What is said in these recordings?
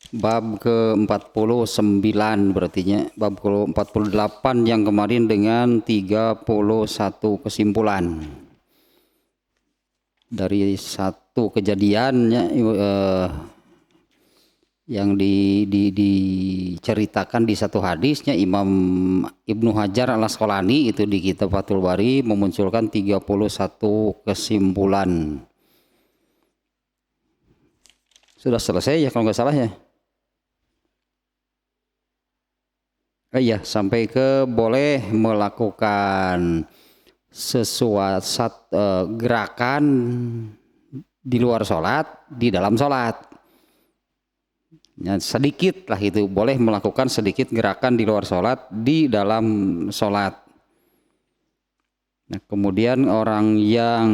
Bab ke-49 berartinya bab ke-48 yang kemarin dengan 31 kesimpulan dari satu kejadiannya yang diceritakan di satu hadisnya. Imam Ibnu Hajar Al-Asqalani itu di kitab Fathul Bari memunculkan 31 kesimpulan. Sudah selesai ya kalau nggak salah ya. Iya, sampai ke boleh melakukan sesuatu gerakan di luar sholat, di dalam sholat. Ya, sedikit lah itu, boleh melakukan sedikit gerakan di luar sholat, di dalam sholat. Nah, kemudian orang yang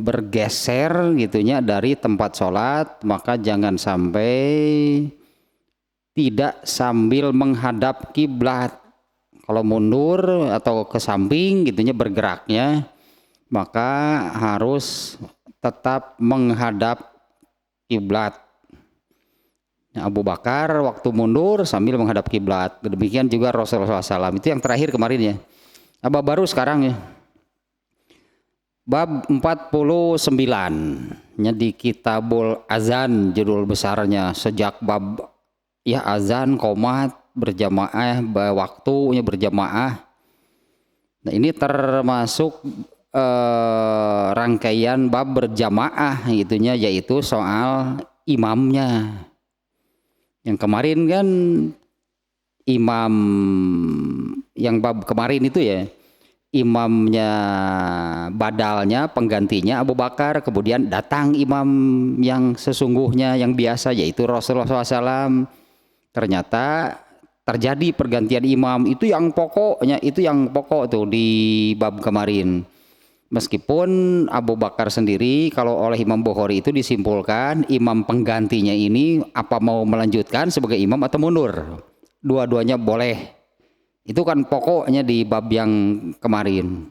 bergeser gitunya dari tempat sholat, maka jangan sampai tidak sambil menghadap kiblat. Kalau mundur atau ke samping gitunya bergeraknya, maka harus tetap menghadap kiblat. Abu Bakar waktu mundur sambil menghadap kiblat. Demikian juga Rasulullah SAW. Itu yang terakhir kemarin ya. Apa baru sekarang ya? Bab 49 nya di Kitabul Azan, judul besarnya. Sejak bab ya azan, qomat, berjamaah, waktunya berjamaah. Nah, ini termasuk rangkaian bab berjamaah gitunya, yaitu soal imamnya. Yang kemarin kan imam yang bab kemarin itu ya, imamnya badalnya, penggantinya Abu Bakar, kemudian datang imam yang sesungguhnya yang biasa yaitu Rasulullah SAW. Ternyata terjadi pergantian imam, itu yang pokoknya, itu yang pokok tuh di bab kemarin. Meskipun Abu Bakar sendiri kalau oleh Imam Bukhari itu disimpulkan imam penggantinya ini apa mau melanjutkan sebagai imam atau mundur, dua-duanya boleh. Itu kan pokoknya di bab yang kemarin.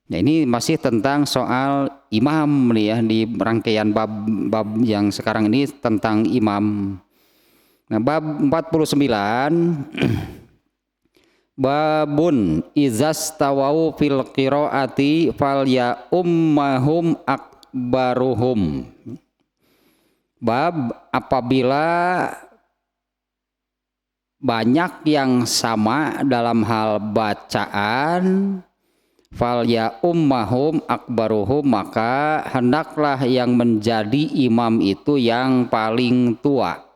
Nah, ini masih tentang soal imam nih ya, di rangkaian bab yang sekarang ini tentang imam. Nah, bab 49 babun izas tawau fil qiraati fal ya ummahum akbaruhum. Bab apabila banyak yang sama dalam hal bacaan, fal ya ummahum akbaruhum, maka hendaklah yang menjadi imam itu yang paling tua.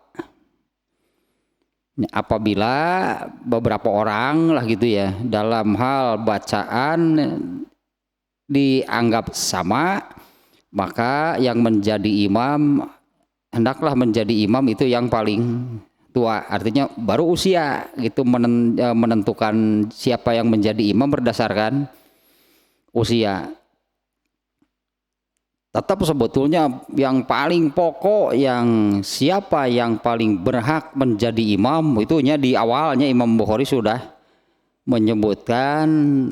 Apabila beberapa orang lah gitu ya dalam hal bacaan dianggap sama, maka yang menjadi imam hendaklah menjadi imam itu yang paling tua. Artinya baru usia gitu menentukan siapa yang menjadi imam berdasarkan usia. Tetap sebetulnya yang paling pokok, yang siapa yang paling berhak menjadi imam, itunya di awalnya Imam Bukhari sudah menyebutkan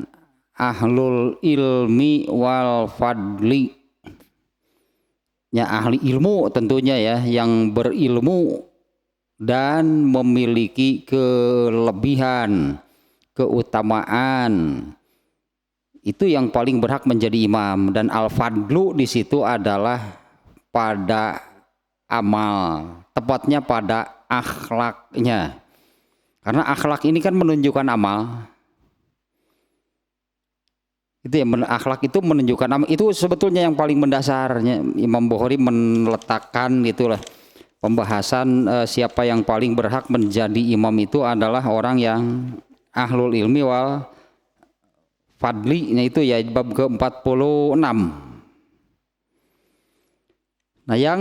ahlul ilmi wal fadli. Ya, ahli ilmu tentunya ya, yang berilmu dan memiliki kelebihan, keutamaan. Itu yang paling berhak menjadi imam. Dan al-fadlu di situ adalah pada amal, tepatnya pada akhlaknya. Karena akhlak ini kan menunjukkan amal. Itu ya, akhlak itu menunjukkan amal. Itu sebetulnya yang paling mendasarnya. Imam Bukhari meletakkan itulah pembahasan siapa yang paling berhak menjadi imam itu adalah orang yang ahlul ilmi wal fadli. Nah, itu ya bab ke-46. Nah, yang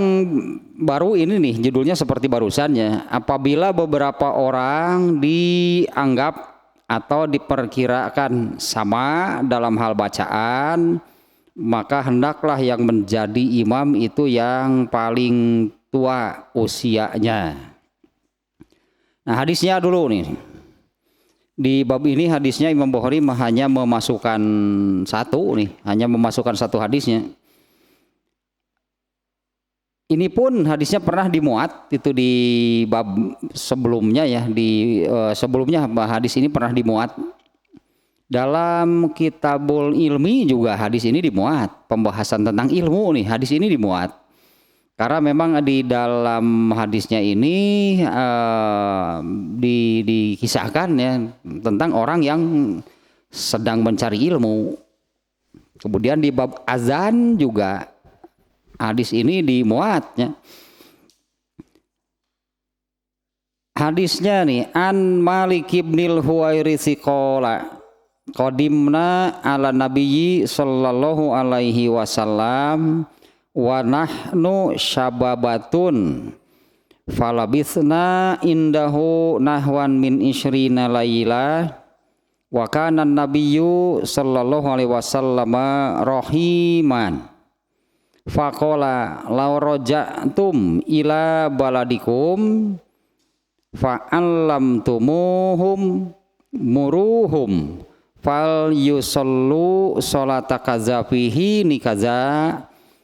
baru ini nih judulnya seperti barusannya, apabila beberapa orang dianggap atau diperkirakan sama dalam hal bacaan, maka hendaklah yang menjadi imam itu yang paling tua usianya. Nah, hadisnya dulu nih. Di bab ini hadisnya Imam Bukhari hanya memasukkan satu nih, hanya memasukkan satu hadisnya. Ini pun hadisnya pernah dimuat itu di bab sebelumnya ya, sebelumnya hadis ini pernah dimuat dalam Kitabul Ilmi, juga hadis ini dimuat, pembahasan tentang ilmu nih, hadis ini dimuat. Karena memang di dalam hadisnya ini dikisahkan ya tentang orang yang sedang mencari ilmu. Kemudian di bab azan juga hadis ini dimuatnya. Hadisnya nih, an Malik ibnil Huwairits qala qadimna ala nabiyyi sallallahu alaihi wasallam wa nahnu syababatun falabithna indahu nahwan min isyrina laila wa kana nabiyyu sallallahu alaihi wasallam rahiman faqala law raja'tum ila baladikum fa'allamtumuhum muruhum fal yusallu sholata kaza fihi nikaza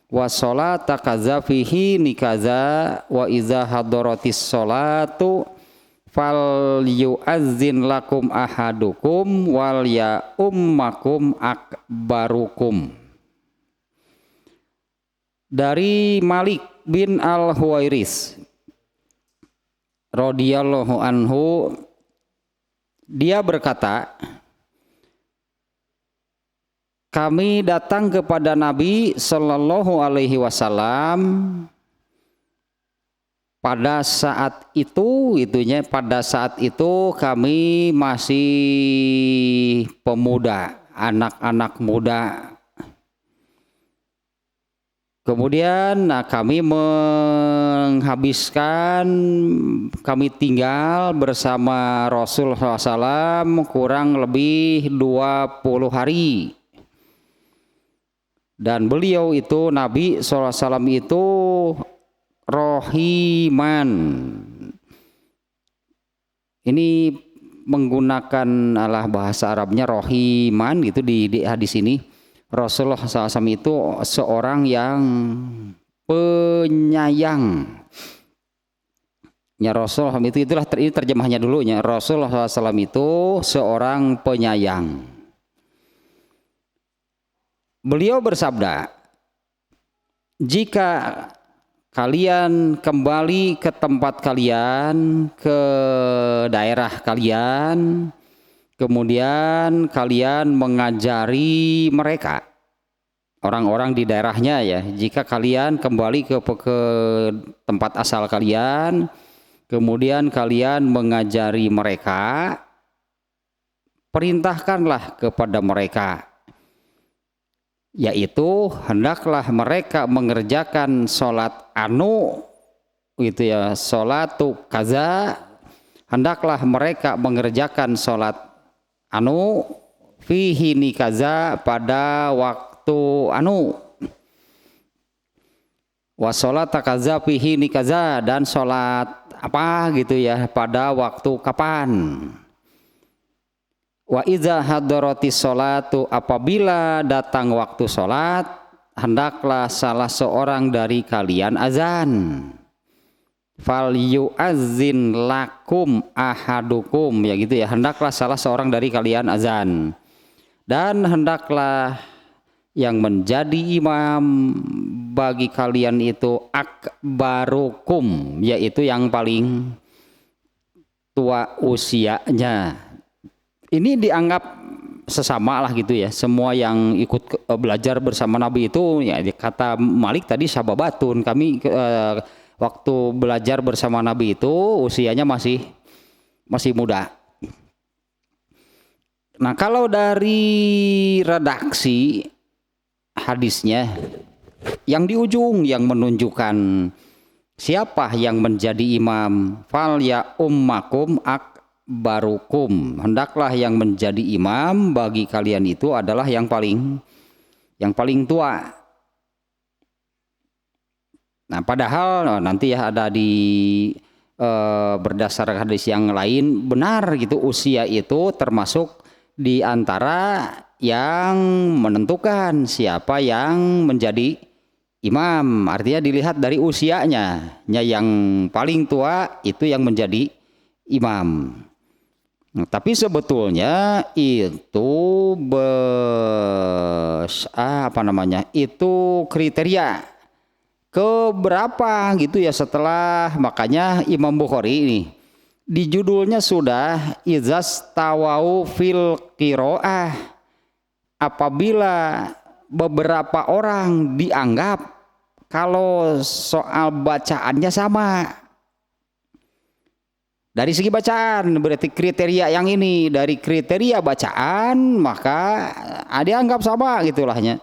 wa sholata kaza fihi nikaza wa iza hadaratis sholatu fal yu'azzin lakum ahadukum wal ya ummakum akbarukum. Dari Malik bin Al-Huwairits radhiyallahu anhu, dia berkata, kami datang kepada Nabi sallallahu alaihi wasallam pada saat itu, pada saat itu kami masih pemuda, anak-anak muda. Kemudian kami tinggal bersama Rasulullah SAW kurang lebih 20 hari. Dan beliau itu, Nabi SAW itu rohiman. Ini menggunakan bahasa Arabnya rohiman gitu di hadis ini. Rasulullah SAW itu seorang yang penyayang. Ya, Rasulullah itu ini terjemahnya dulunya. Rasulullah SAW itu seorang penyayang. Beliau bersabda, jika kalian kembali ke tempat kalian, ke daerah kalian, kemudian kalian mengajari mereka, orang-orang di daerahnya ya, jika kalian kembali ke tempat asal kalian, kemudian kalian mengajari mereka, perintahkanlah kepada mereka, yaitu hendaklah mereka mengerjakan sholat itu ya, sholatu kaza, hendaklah mereka mengerjakan sholat fihi nikaza, pada waktu wa sholata kaza fihi nikaza, dan sholat apa gitu ya pada waktu kapan. Wa iza hadaratis sholatu, apabila datang waktu sholat, hendaklah salah seorang dari kalian azan. Fal yu'azzin lakum ahadukum, ya gitu ya, hendaklah salah seorang dari kalian azan. Dan hendaklah yang menjadi imam bagi kalian itu akbarukum, yaitu yang paling tua usianya. Ini dianggap sesama lah gitu ya, semua yang ikut belajar bersama Nabi itu ya, kata Malik tadi sahabatun, kami waktu belajar bersama Nabi itu usianya masih muda. Nah, kalau dari redaksi hadisnya yang di ujung yang menunjukkan siapa yang menjadi imam, fal ya ummakum akbarukum, hendaklah yang menjadi imam bagi kalian itu adalah yang paling tua. Nah, padahal nanti ya ada berdasarkan hadis yang lain, benar gitu, usia itu termasuk di antara yang menentukan siapa yang menjadi imam, artinya dilihat dari usianya. Yang paling tua itu yang menjadi imam. Nah, tapi sebetulnya itu itu kriteria keberapa gitu ya, setelah makanya Imam Bukhari ini di judulnya sudah izas tawau fil qiraah, apabila beberapa orang dianggap kalau soal bacaannya sama. Dari segi bacaan berarti kriteria yang ini, dari kriteria bacaan maka dianggap sama gitulahnya.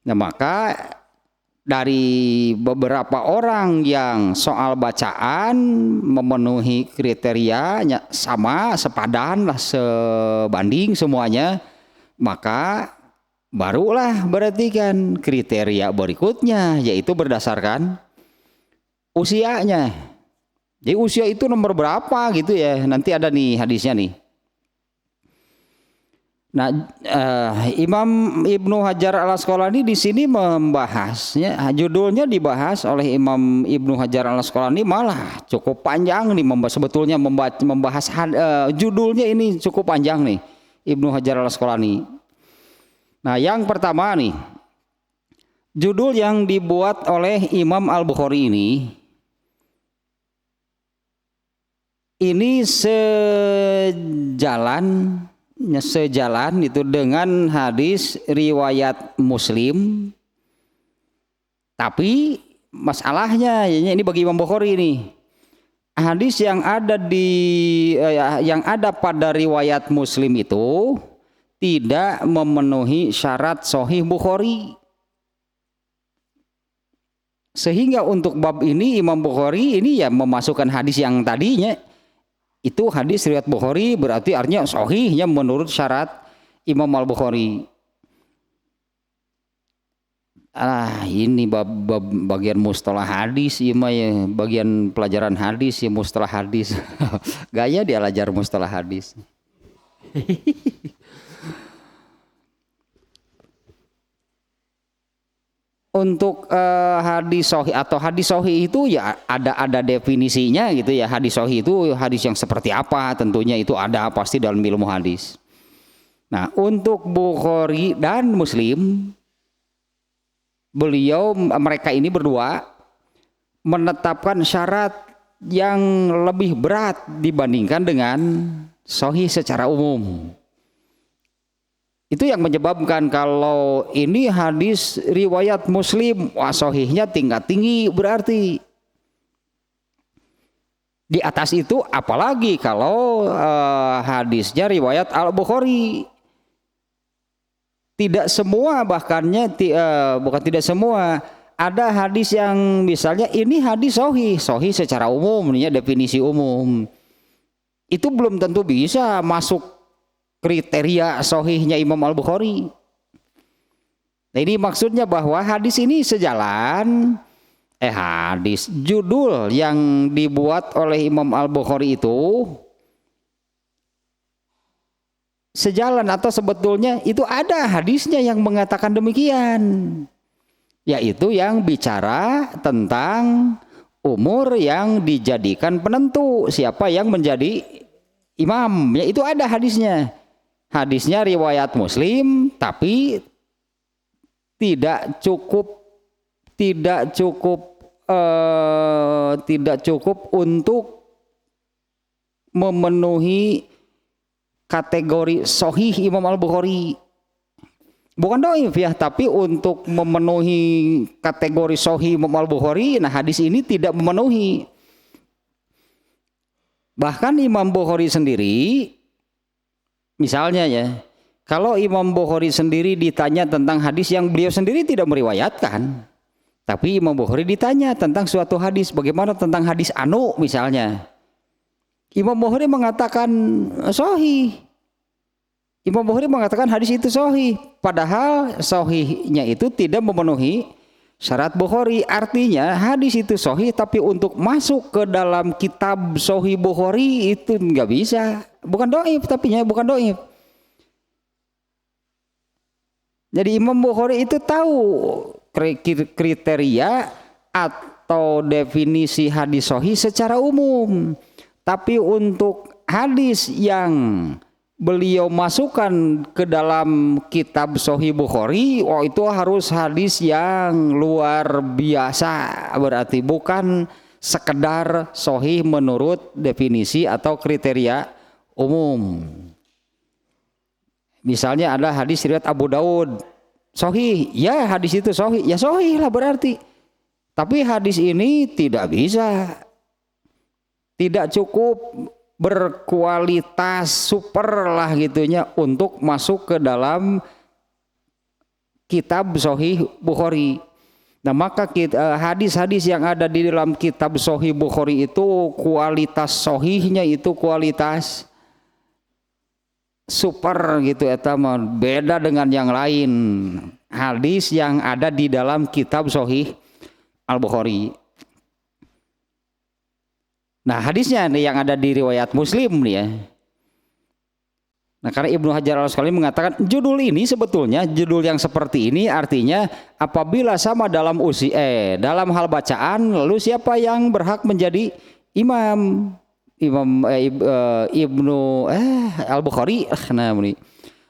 Nah, maka dari beberapa orang yang soal bacaan memenuhi kriterianya sama, sepadan lah, sebanding semuanya, maka barulah berarti kan kriteria berikutnya, yaitu berdasarkan usianya. Jadi usia itu nomor berapa gitu ya, nanti ada nih hadisnya nih. Nah, Imam Ibnu Hajar Al-Asqalani di sini membahasnya, judulnya dibahas oleh Imam Ibnu Hajar Al-Asqalani malah cukup panjang nih, sebetulnya membahas judulnya ini cukup panjang nih, Ibnu Hajar Al-Asqalani. Nah, yang pertama nih, judul yang dibuat oleh Imam Al-Bukhari ini sejalan itu dengan hadis riwayat Muslim. Tapi masalahnya ini bagi Imam Bukhari ini, hadis yang ada pada riwayat Muslim itu tidak memenuhi syarat Sahih Bukhari. Sehingga untuk bab ini Imam Bukhari ini ya memasukkan hadis yang tadinya itu hadis riwayat Bukhari, berarti artinya sahihnya menurut syarat Imam Al-Bukhari. Ini bagian mustalah hadis, ya, bagian pelajaran hadis ya, mustalah hadis. Gaya dia belajar mustalah hadis. Untuk hadis sahih atau hadis sahih itu ya ada definisinya gitu ya. Hadis sahih itu hadis yang seperti apa, tentunya itu ada pasti dalam ilmu hadis. Nah, untuk Bukhari dan Muslim, mereka ini berdua menetapkan syarat yang lebih berat dibandingkan dengan sahih secara umum. Itu yang menyebabkan kalau ini hadis riwayat Muslim, sahihnya tingkat tinggi berarti. Di atas itu apalagi kalau hadisnya riwayat Al-Bukhari. Tidak semua, bukan tidak semua. Ada hadis yang misalnya ini hadis sahih secara umum, ini definisi umum. Itu belum tentu bisa masuk kriteria sahihnya Imam Al-Bukhari. Nah, ini maksudnya bahwa hadis ini sejalan, hadis judul yang dibuat oleh Imam Al-Bukhari itu sejalan atau sebetulnya itu ada hadisnya yang mengatakan demikian, yaitu yang bicara tentang umur yang dijadikan penentu siapa yang menjadi imam, yaitu ada hadisnya. Hadisnya riwayat Muslim, tapi tidak cukup untuk memenuhi kategori sahih Imam Al-Bukhari. Bukan dhaif ya, tapi untuk memenuhi kategori sahih Imam Al-Bukhari, nah hadis ini tidak memenuhi. Bahkan Imam Bukhari sendiri, misalnya ya, kalau Imam Bukhari sendiri ditanya tentang hadis yang beliau sendiri tidak meriwayatkan, tapi Imam Bukhari ditanya tentang suatu hadis, bagaimana tentang hadis anu misalnya, Imam Bukhari mengatakan sahih. Imam Bukhari mengatakan hadis itu sahih, padahal sahihnya itu tidak memenuhi syarat Bukhari. Artinya hadis itu sahih, tapi untuk masuk ke dalam kitab Sahih Bukhari itu nggak bisa. Bukan dhaif, tapi bukan dhaif. Jadi Imam Bukhari itu tahu kriteria atau definisi hadis sahih secara umum. Tapi untuk hadis yang beliau masukkan ke dalam kitab Sahih Bukhari, itu harus hadis yang luar biasa, berarti bukan sekedar sahih menurut definisi atau kriteria umum. Misalnya ada hadis riwayat Abu Daud sahih, ya hadis itu sahih, ya sahih lah berarti. Tapi hadis ini tidak bisa, tidak cukup berkualitas super lah gitunya untuk masuk ke dalam kitab Sahih Bukhari. Nah maka hadis-hadis yang ada di dalam kitab Sahih Bukhari itu kualitas sahihnya itu kualitas super gitu, beda dengan yang lain hadis yang ada di dalam kitab Sahih Al-Bukhari. Nah hadisnya nih yang ada di riwayat Muslim nih ya. Nah karena Ibnu Hajar Al-Asqalani mengatakan judul ini sebetulnya judul yang seperti ini artinya apabila sama dalam dalam hal bacaan, lalu siapa yang berhak menjadi imam? Ibnu Al-Bukhari. Nah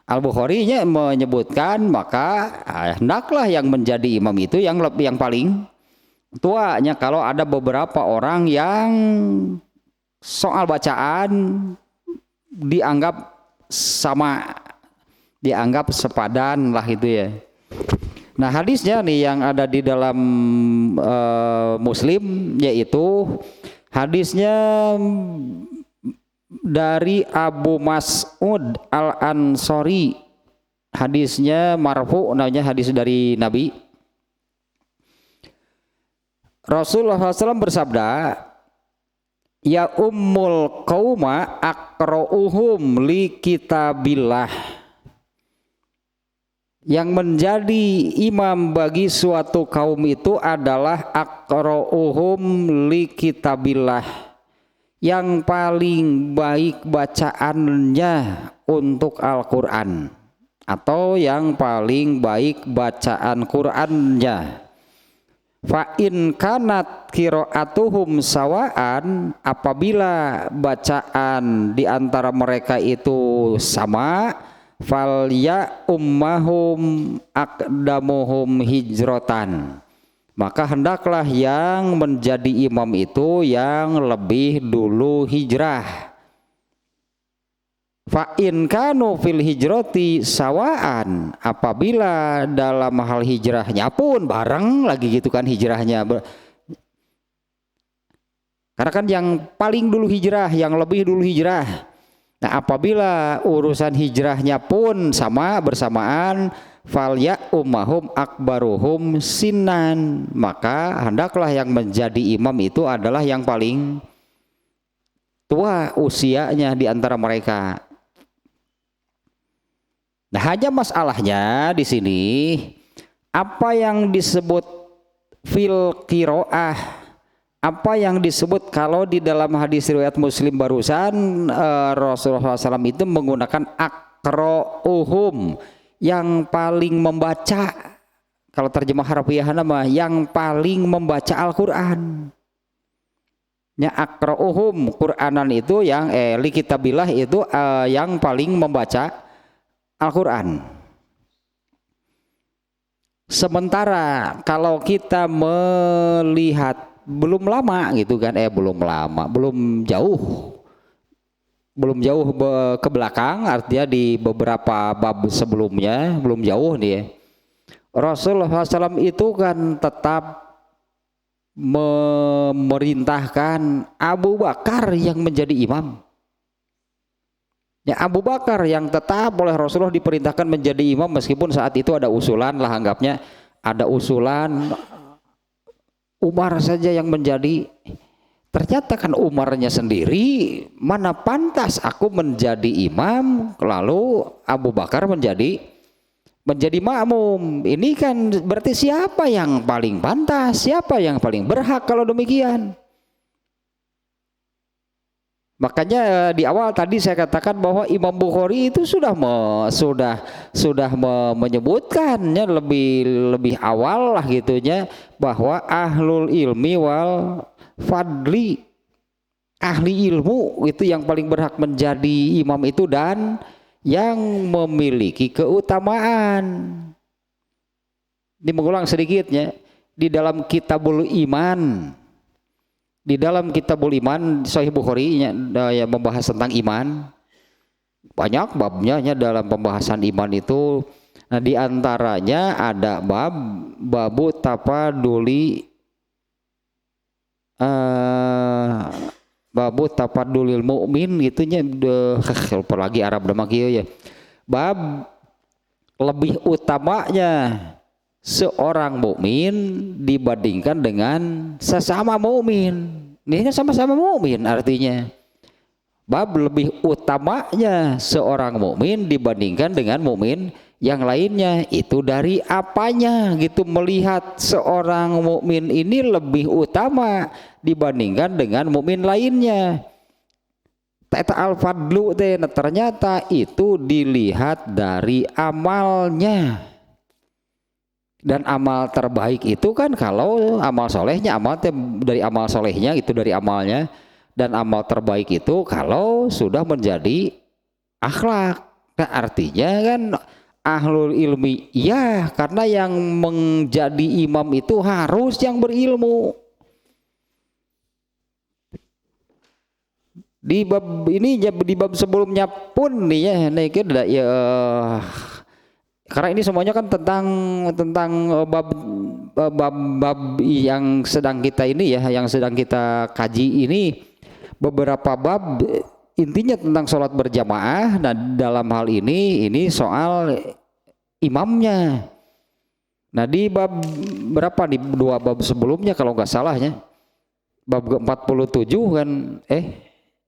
Al-Bukhari-nya menyebutkan maka hendaklah yang menjadi imam itu yang paling tuanya. Kalau ada beberapa orang yang soal bacaan dianggap sama, dianggap sepadan lah itu ya. Nah hadisnya nih yang ada di dalam Muslim, yaitu hadisnya dari Abu Mas'ud Al-Ansari, hadisnya marfu, namanya hadis dari Nabi. Rasulullah SAW bersabda, ya ummul qauma aqra'uhum li kitabillah. Yang menjadi imam bagi suatu kaum itu adalah aqra'uhum li kitabillah, yang paling baik bacaannya untuk Al-Quran, atau yang paling baik bacaan Qurannya. Fa in kanat qiraatuhum sawaan, apabila bacaan di antara mereka itu sama, fal ya ummahum aqdamuhum hijratan, maka hendaklah yang menjadi imam itu yang lebih dulu hijrah. Fa in kanu fil hijrati sawaan, apabila dalam hal hijrahnya pun bareng lagi gitu kan hijrahnya. Karena kan yang paling dulu hijrah, yang lebih dulu hijrah. Nah apabila urusan hijrahnya pun sama bersamaan, fal ya ummahum akbaruhum sinan, maka hendaklah yang menjadi imam itu adalah yang paling tua usianya di antara mereka. Nah hanya masalahnya di sini apa yang disebut fil qiraah, apa yang disebut kalau di dalam hadis riwayat Muslim barusan Rasulullah SAW itu menggunakan aqra'uhum, yang paling membaca. Kalau terjemah harfiah nama yang paling membaca Al-Quran. Ya aqra'uhum Quranan itu yang li kitabillah itu yang paling membaca Al-Quran. Sementara kalau kita melihat belum lama gitu kan, belum jauh ke belakang, artinya di beberapa bab sebelumnya, belum jauh nih. Rasulullah SAW itu kan tetap memerintahkan Abu Bakar yang menjadi imam. Ya Abu Bakar yang tetap oleh Rasulullah diperintahkan menjadi imam, meskipun saat itu ada usulan lah, anggapnya ada usulan Umar saja yang menjadi. Ternyata kan Umarnya sendiri, mana pantas aku menjadi imam lalu Abu Bakar menjadi makmum. Ini kan berarti siapa yang paling pantas, siapa yang paling berhak kalau demikian? Makanya di awal tadi saya katakan bahwa Imam Bukhari itu sudah menyebutkannya lebih awal lah gitunya, bahwa ahlul ilmi wal fadli, ahli ilmu itu yang paling berhak menjadi imam itu dan yang memiliki keutamaan. Ini mengulang sedikitnya, di dalam Kitabul Iman, di dalam Kitabul Iman Sahih Bukhari yang membahas tentang iman, banyak babnya dalam pembahasan iman itu. Nah, di antaranya ada babu tapaduli, babu tapadulil mukmin gitunya, lupa lagi Arab demak ya. Bab lebih utamanya seorang mukmin dibandingkan dengan sesama mukmin. Ini sama-sama mukmin artinya. Bab lebih utamanya seorang mukmin dibandingkan dengan mukmin yang lainnya, itu dari apanya gitu, melihat seorang mukmin ini lebih utama dibandingkan dengan mukmin lainnya. Eta al-fadlu ternyata itu dilihat dari amalnya. Dan amal terbaik itu kan kalau amal solehnya, dari amal solehnya itu dari amalnya. Dan amal terbaik itu kalau sudah menjadi akhlak. Nah, artinya kan ahlul ilmi ya, karena yang menjadi imam itu harus yang berilmu. Di bab ini, di bab sebelumnya pun nih ya, karena ini semuanya kan tentang bab yang sedang kita ini ya, yang sedang kita kaji ini, beberapa bab intinya tentang sholat berjamaah. Nah, dalam hal ini soal imamnya. Nah, di bab berapa, di 2 bab sebelumnya kalau nggak salahnya, bab ke-47 kan,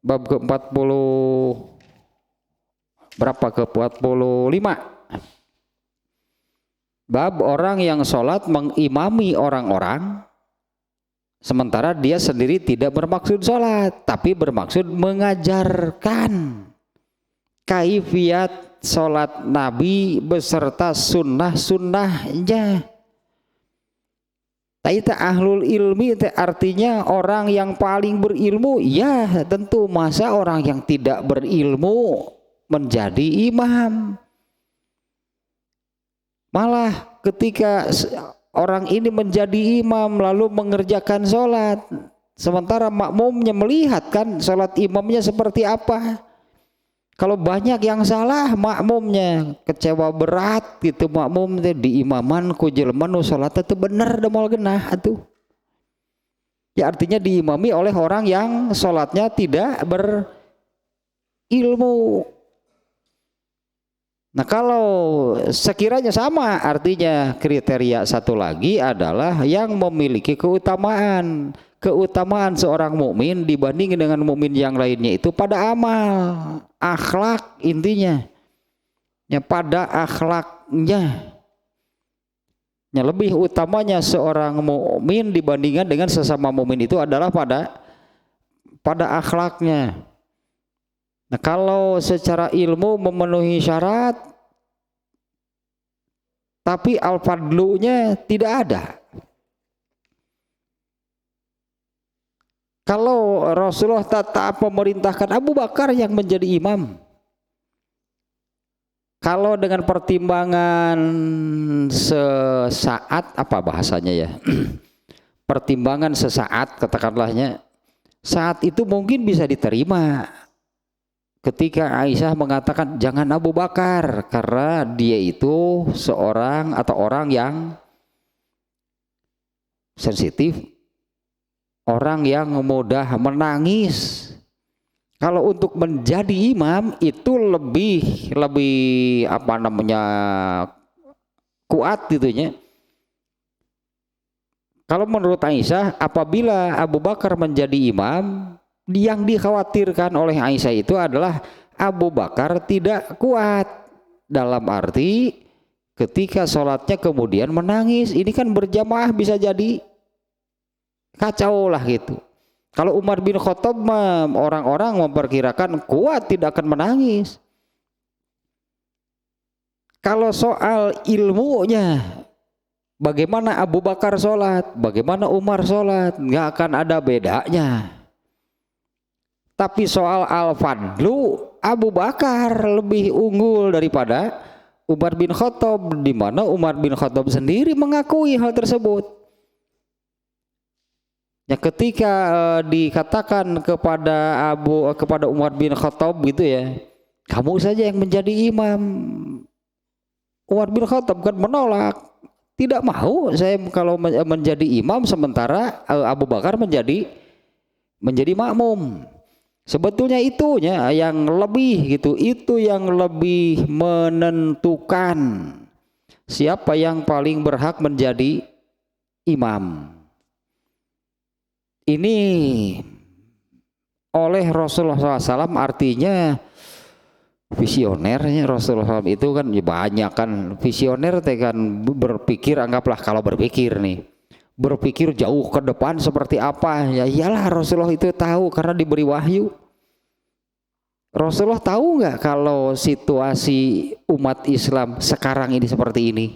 bab ke-40 berapa, ke-45, bab orang yang sholat mengimami orang-orang sementara dia sendiri tidak bermaksud sholat, tapi bermaksud mengajarkan kaifiat sholat Nabi beserta sunnah-sunnahnya. Taita ahlul ilmi itu artinya orang yang paling berilmu. Ya tentu, masa orang yang tidak berilmu menjadi imam. Malah ketika orang ini menjadi imam lalu mengerjakan sholat, sementara makmumnya melihat kan sholat imamnya seperti apa. Kalau banyak yang salah makmumnya, kecewa berat gitu makmum di imaman ku jelema nu sholat itu bener da moal genah atuh. Ya artinya diimami oleh orang yang sholatnya tidak berilmu. Nah, kalau sekiranya sama, artinya kriteria satu lagi adalah yang memiliki keutamaan seorang mukmin dibanding dengan mukmin yang lainnya itu pada amal, akhlak intinya. Ya, pada akhlaknya. Ya, lebih utamanya seorang mukmin dibandingkan dengan sesama mukmin itu adalah pada akhlaknya. Nah, kalau secara ilmu memenuhi syarat tapi al-fadlunya tidak ada. Kalau Rasulullah tetap memerintahkan Abu Bakar yang menjadi imam, kalau dengan pertimbangan sesaat, apa bahasanya ya, pertimbangan sesaat katakanlahnya, saat itu mungkin bisa diterima. Ketika Aisyah mengatakan jangan Abu Bakar karena dia itu seorang atau orang yang sensitif, orang yang mudah menangis. Kalau untuk menjadi imam itu lebih apa namanya, kuat gitunya. Kalau menurut Aisyah, apabila Abu Bakar menjadi imam, yang dikhawatirkan oleh Aisyah itu adalah Abu Bakar tidak kuat, dalam arti ketika sholatnya kemudian menangis. Ini kan berjamaah bisa jadi kacau lah gitu. Kalau Umar bin Khattab orang-orang memperkirakan kuat tidak akan menangis. Kalau soal ilmunya, bagaimana Abu Bakar sholat, bagaimana Umar sholat, nggak akan ada bedanya. Tapi soal al-fadlu, Abu Bakar lebih unggul daripada Umar bin Khattab, di mana Umar bin Khattab sendiri mengakui hal tersebut. Ya, ketika dikatakan kepada Umar bin Khattab gitu ya, kamu saja yang menjadi imam. Umar bin Khattab kan menolak, tidak mau saya kalau menjadi imam sementara Abu Bakar menjadi makmum. Sebetulnya itunya yang lebih gitu, itu yang lebih menentukan siapa yang paling berhak menjadi imam. Ini oleh Rasulullah SAW artinya visionernya. Rasulullah SAW itu kan banyak kan visioner, kan berpikir, anggaplah kalau berpikir nih, berpikir jauh ke depan seperti apa, ya iyalah Rasulullah itu tahu karena diberi wahyu. Rasulullah tahu nggak kalau situasi umat Islam sekarang ini seperti ini?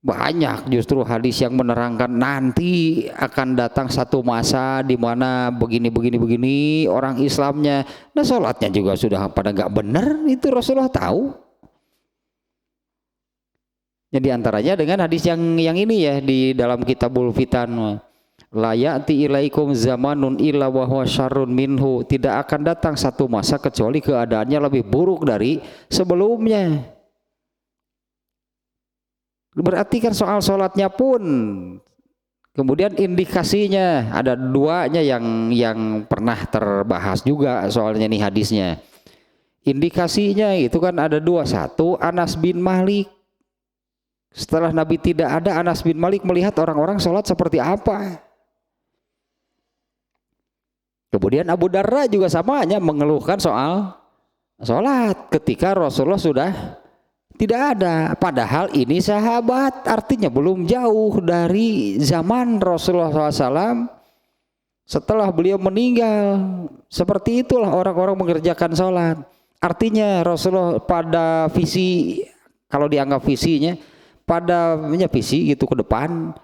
Banyak justru hadis yang menerangkan nanti akan datang satu masa di mana begini orang Islamnya, nah sholatnya juga sudah pada nggak benar, itu Rasulullah tahu. Jadi antaranya dengan hadis yang ini ya di dalam Kitabul Fitan, la ya'ti ilaikum zamanun illa wa huwa syarrun minhu, tidak akan datang satu masa kecuali keadaannya lebih buruk dari sebelumnya. Berarti kan soal sholatnya pun kemudian indikasinya ada duanya yang pernah terbahas juga soalnya nih hadisnya. Indikasinya itu kan ada dua. Satu, Anas bin Malik. Setelah Nabi tidak ada, Anas bin Malik melihat orang-orang sholat seperti apa. Kemudian Abu Darda juga samanya mengeluhkan soal sholat ketika Rasulullah sudah tidak ada, padahal ini sahabat, artinya belum jauh dari zaman Rasulullah SAW. Setelah beliau meninggal, seperti itulah orang-orang mengerjakan sholat. Artinya Rasulullah pada visi, kalau dianggap visinya, pada visi gitu ke depan,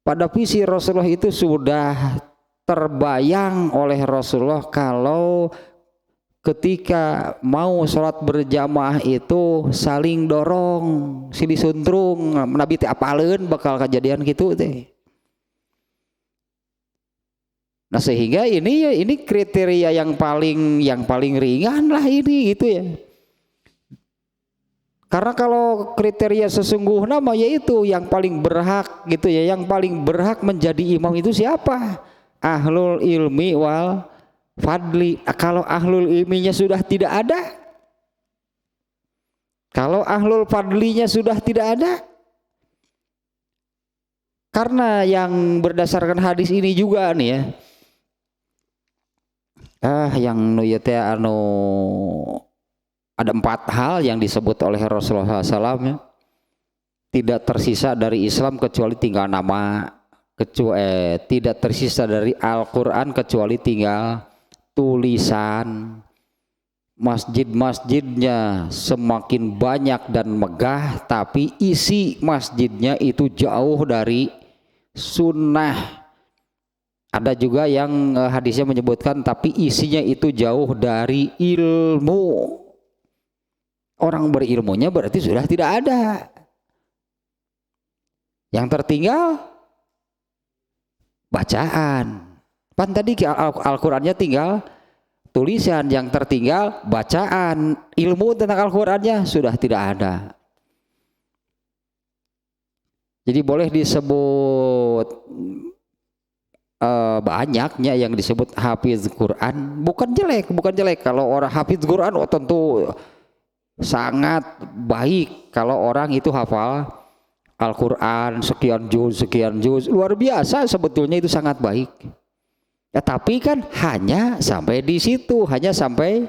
pada visi Rasulullah itu sudah terbayang oleh Rasulullah kalau ketika mau sholat berjamaah itu saling dorong, silih suntrung, Nabi teh apaleun bakal kejadian gitu teh. Nah sehingga ini kriteria yang paling ringan lah ini gitu ya. Karena kalau kriteria sesungguhnya mah yaitu yang paling berhak gitu ya, yang paling berhak menjadi imam itu siapa? Ahlul ilmi wal fadli. Kalau ahlul ilminya sudah tidak ada, kalau ahlul fadlinya sudah tidak ada, karena yang berdasarkan hadis ini juga nih ya, yang nuyete ada 4 hal yang disebut oleh Rasulullah SAW ya. Tidak tersisa dari Islam kecuali tinggal nama, tidak tersisa dari Al-Quran kecuali tinggal tulisan. Masjid-masjidnya semakin banyak dan megah, tapi isi masjidnya itu jauh dari sunnah. Ada juga yang hadisnya menyebutkan tapi isinya itu jauh dari ilmu. Orang berilmunya berarti sudah tidak ada. Yang tertinggal bacaan. Pan tadi Al-Qurannya tinggal tulisan, yang tertinggal bacaan. Ilmu tentang Al-Qurannya sudah tidak ada. Jadi boleh disebut banyaknya yang disebut hafiz Quran. Bukan jelek. Kalau orang hafiz Quran tentu sangat baik. Kalau orang itu hafal Al-Quran sekian juz, luar biasa, sebetulnya itu sangat baik. Ya, tapi kan hanya sampai di situ, hanya sampai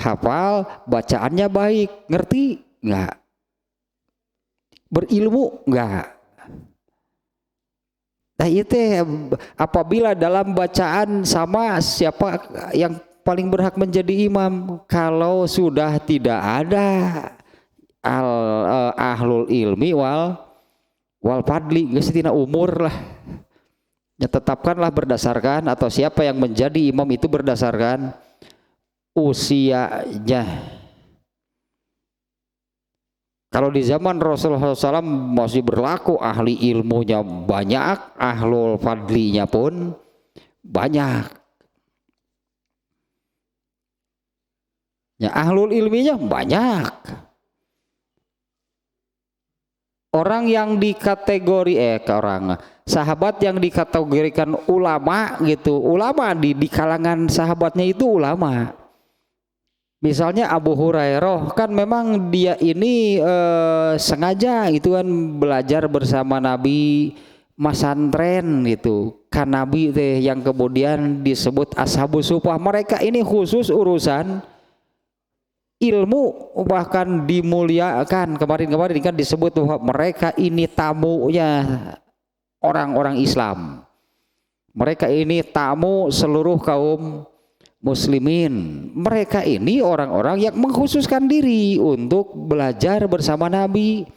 hafal, bacaannya baik, ngerti nggak? Berilmu nggak? Nah itu apabila dalam bacaan sama siapa yang paling berhak menjadi imam, kalau sudah tidak ada ahlul ilmi wal fadli geus tina umur lah. Ya tetapkanlah berdasarkan atau siapa yang menjadi imam itu berdasarkan usianya. Kalau di zaman Rasulullah SAW masih berlaku ahli ilmunya banyak, ahlul fadlinya pun banyak. Ya ahlul ilminya banyak. Orang yang dikategori sahabat yang dikategorikan ulama gitu, ulama di kalangan sahabatnya itu ulama. Misalnya Abu Hurairah kan memang dia ini sengaja gitu kan belajar bersama Nabi, masantren gitu. Kan Nabi teh yang kemudian disebut ashabus sufah, mereka ini khusus urusan ilmu bahkan dimuliakan. Kemarin kan disebut bahwa mereka ini tamunya orang-orang Islam. Mereka ini tamu seluruh kaum muslimin. Mereka ini orang-orang yang mengkhususkan diri untuk belajar bersama Nabi.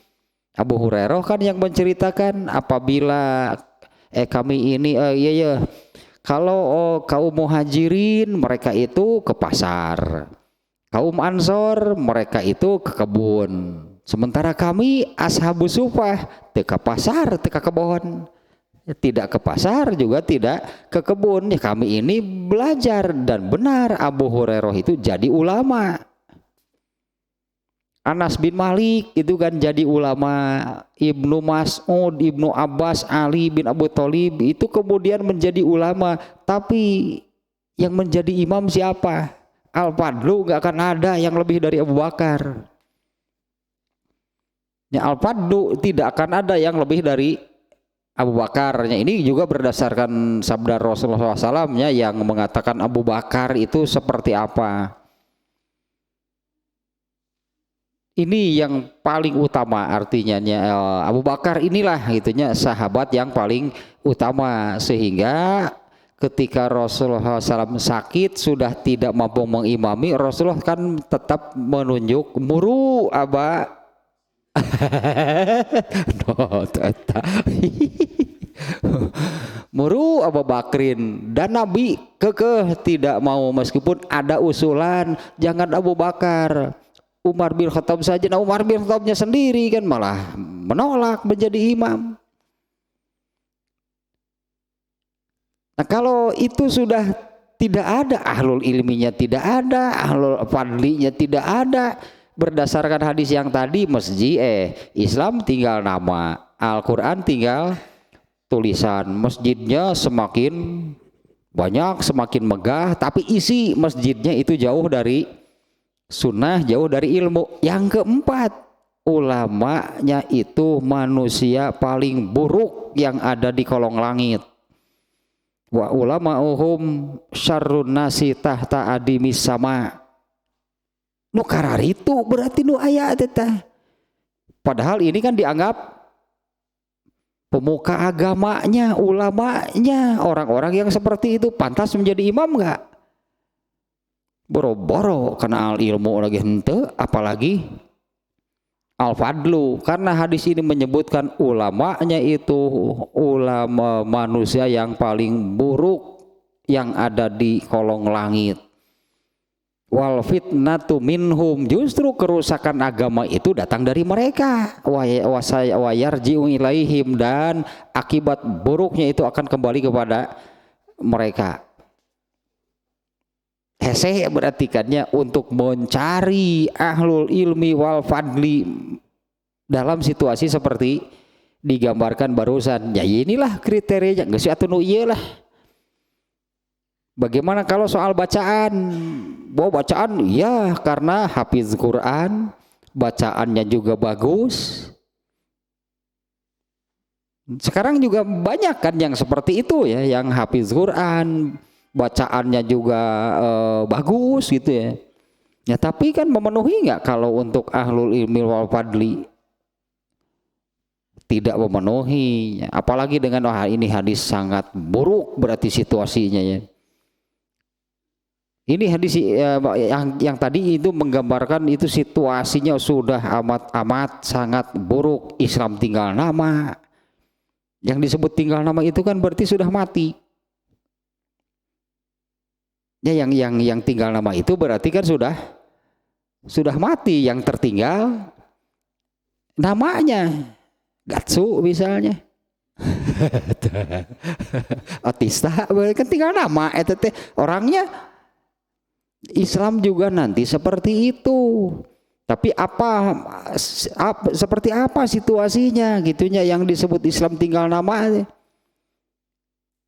Abu Hurairah kan yang menceritakan apabila kami ini kalau kaum muhajirin mereka itu ke pasar. Kaum Ansor mereka itu ke kebun. Sementara kami ashabus sufah teka pasar, teka kebun. Tidak ke pasar juga tidak ke kebun. Ya kami ini belajar dan benar Abu Hurairah itu jadi ulama. Anas bin Malik itu kan jadi ulama. Ibnu Mas'ud, Ibnu Abbas, Ali bin Abu Thalib itu kemudian menjadi ulama. Tapi yang menjadi imam siapa? Al-Fadlu gak akan ada yang lebih dari Abu Bakar. Ya, Al-Fadlu tidak akan ada yang lebih dari Abu Bakar. Ini juga berdasarkan sabda Rasulullah SAW yang mengatakan Abu Bakar itu seperti apa. Ini yang paling utama artinya Abu Bakar inilah gitunya sahabat yang paling utama, sehingga ketika Rasulullah SAW sakit sudah tidak mampu mengimami, Rasulullah kan tetap menunjuk muru aba muru Abu Bakrin, dan Nabi kekeh tidak mau meskipun ada usulan jangan Abu Bakar, Umar bin Khattab saja. Nah Umar bin Khattabnya sendiri kan malah menolak menjadi imam. Nah kalau itu sudah tidak ada ahlul ilminya, tidak ada ahlul fadlinya, tidak ada, berdasarkan hadis yang tadi masjid Islam tinggal nama, Al-Quran tinggal tulisan, masjidnya semakin banyak semakin megah tapi isi masjidnya itu jauh dari sunnah, jauh dari ilmu. Yang keempat, ulamanya itu manusia paling buruk yang ada di kolong langit. Wa ulama'uhum syarrun nasi tahta adimis sama. Nu karar itu berarti nu aya teh. Padahal ini kan dianggap pemuka agamanya, ulamanya, orang-orang yang seperti itu pantas menjadi imam enggak? Boro-boro kenal ilmu lagi henteu, apalagi al-fadlu, karena hadis ini menyebutkan ulamanya itu ulama manusia yang paling buruk yang ada di kolong langit. Wal fitnatu minhum, justru kerusakan agama itu datang dari mereka. Wa yarji'u ilaihim, dan akibat buruknya itu akan kembali kepada mereka. Heseh berartikannya untuk mencari ahlul ilmi wal fadli dalam situasi seperti digambarkan barusan. Ya inilah kriterianya, geus atuh nu ieu lah. Bagaimana kalau soal bacaan? Bahwa bacaan ya karena hafiz Quran, bacaannya juga bagus. Sekarang juga banyak kan yang seperti itu ya, yang hafiz Quran, bacaannya juga bagus gitu ya. Ya tapi kan memenuhi nggak kalau untuk ahlul ilmi wal fadli? tidak memenuhi, apalagi dengan ini hadis sangat buruk berarti situasinya ya. Ini hadis yang tadi itu menggambarkan itu situasinya sudah amat sangat buruk. Islam tinggal nama. Yang disebut tinggal nama itu kan berarti sudah mati. Ya yang tinggal nama itu berarti kan sudah mati. Yang tertinggal namanya. Gatsu misalnya. Otista kan tinggal nama orangnya. Islam juga nanti seperti itu. Tapi seperti apa situasinya gitunya yang disebut Islam tinggal nama.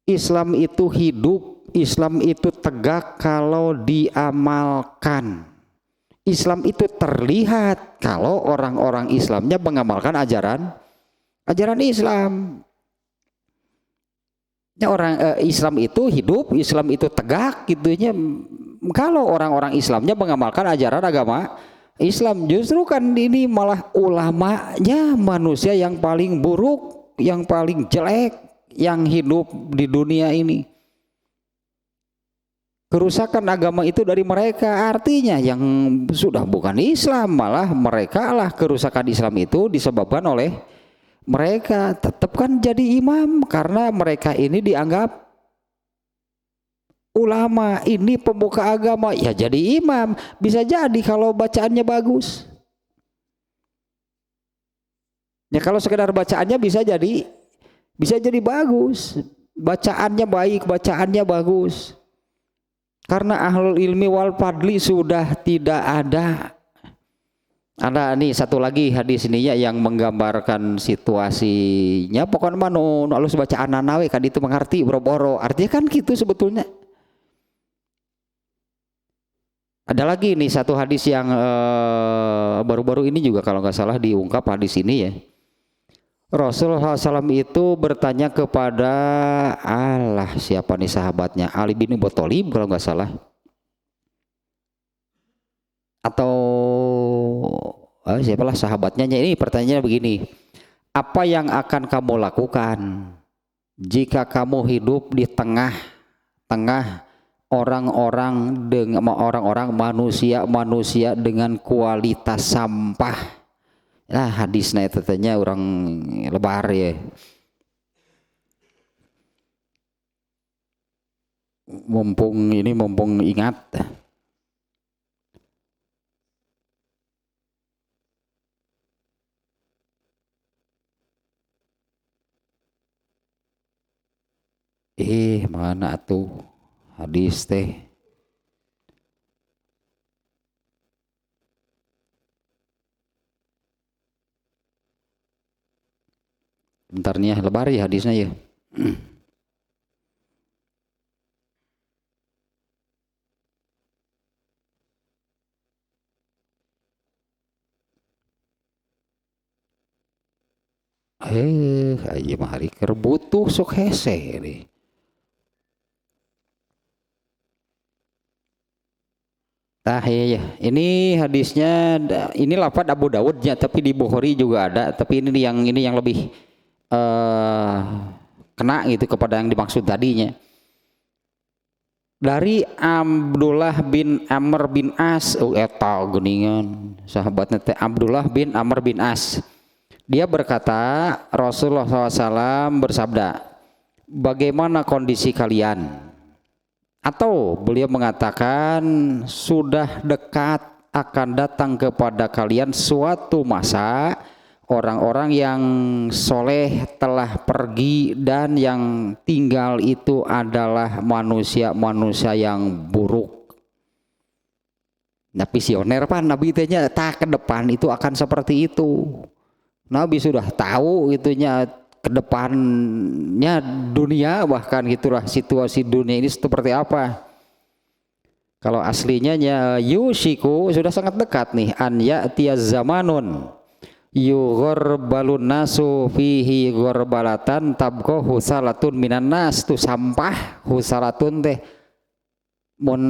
Islam itu hidup, Islam itu tegak kalau diamalkan. Islam itu terlihat kalau orang-orang Islamnya mengamalkan ajaran Islam. Islam itu hidup, Islam itu tegak gitunya kalau orang-orang Islamnya mengamalkan ajaran agama Islam. Justru kan ini malah ulamanya manusia yang paling buruk, yang paling jelek yang hidup di dunia ini. Kerusakan agama itu dari mereka, artinya yang sudah bukan Islam malah mereka lah kerusakan Islam itu disebabkan oleh mereka. Tetap kan jadi imam karena mereka ini dianggap ulama, ini pemuka agama, ya jadi imam. Bisa jadi kalau bacaannya bagus. Ya kalau sekedar bacaannya bisa jadi bagus. Bacaannya baik, bacaannya bagus. Karena ahlul ilmi wal fadli sudah tidak ada. Ada nih satu lagi hadis ini ya yang menggambarkan situasinya. Pokoknya manu alus bacaan nawe kan itu mengerti boro-boro. Artinya kan gitu sebetulnya. Ada lagi nih satu hadis yang baru-baru ini juga kalau nggak salah diungkap hadis ini ya. Rasulullah SAW itu bertanya kepada siapa nih sahabatnya, Ali bin Abi Thalib kalau nggak salah. Atau siapalah sahabatnya. Ini pertanyaannya begini, apa yang akan kamu lakukan jika kamu hidup di tengah-tengah orang-orang manusia dengan kualitas sampah? Nah hadisnya itu tanya orang lebar ya. Mumpung ingat. Mana tuh hadis teh? Bentar nih ya, lebar ya hadisnya ya. Ayo mah hari keur butuh sok hese nih. Ya. Ini hadisnya, ini lafaz Abu Dawudnya, tapi di Bukhari juga ada. Tapi ini yang lebih kena gitu kepada yang dimaksud tadinya. Dari Abdullah bin Amr bin As, eta geningan sahabatnya teh Abdullah bin Amr bin As. Dia berkata, Rasulullah SAW bersabda, bagaimana kondisi kalian? Atau beliau mengatakan, sudah dekat akan datang kepada kalian suatu masa orang-orang yang soleh telah pergi dan yang tinggal itu adalah manusia-manusia yang buruk. Nah visioner pan Nabi tanya tak ke depan itu akan seperti itu. Nabi sudah tahu itunya ke depannya dunia, bahkan gitulah situasi dunia ini seperti apa. Kalau aslinya yushiku sudah sangat dekat nih, an ya'tiya zamanun yughorbalun nasu fihi ghorbalatan tabqa husalatun minan nas. Tu sampah husalatun teh mun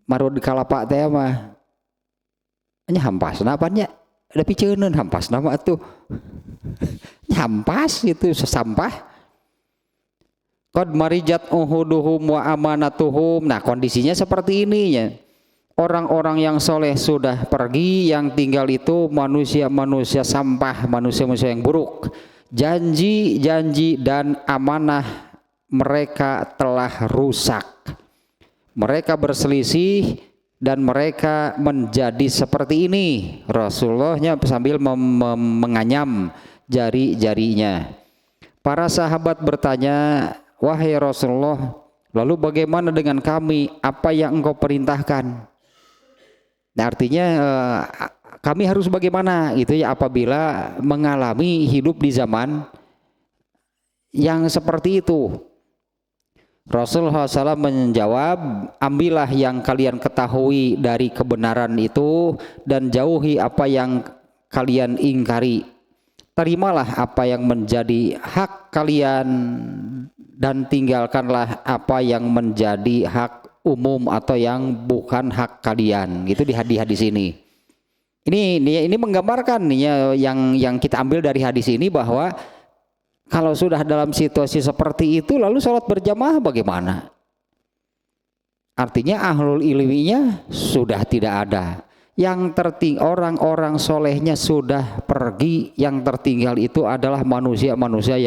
marud kalapa teh mah nya hampasna apanya ada piceunun hampas nama tuh. Hampas itu sampah. Qad marijat uhuduhum wa amanatuhum. Nah, kondisinya seperti ini ya. Orang-orang yang soleh sudah pergi, yang tinggal itu manusia-manusia sampah, manusia-manusia yang buruk. Janji-janji dan amanah mereka telah rusak. Mereka berselisih dan mereka menjadi seperti ini. Rasulullahnya sambil menganyam jari-jarinya. Para sahabat bertanya, wahai Rasulullah, lalu bagaimana dengan kami? Apa yang engkau perintahkan? Nah, artinya kami harus bagaimana gitu ya apabila mengalami hidup di zaman yang seperti itu. Rasulullah SAW menjawab, ambillah yang kalian ketahui dari kebenaran itu dan jauhi apa yang kalian ingkari. Terimalah apa yang menjadi hak kalian dan tinggalkanlah apa yang menjadi hak umum atau yang bukan hak kalian. Gitu di hadis ini. Ini menggambarkan nih yang kita ambil dari hadis ini bahwa kalau sudah dalam situasi seperti itu lalu sholat berjamaah bagaimana? Artinya ahlul ilminya sudah tidak ada. Yang orang-orang solehnya sudah pergi, yang tertinggal itu adalah manusia-manusia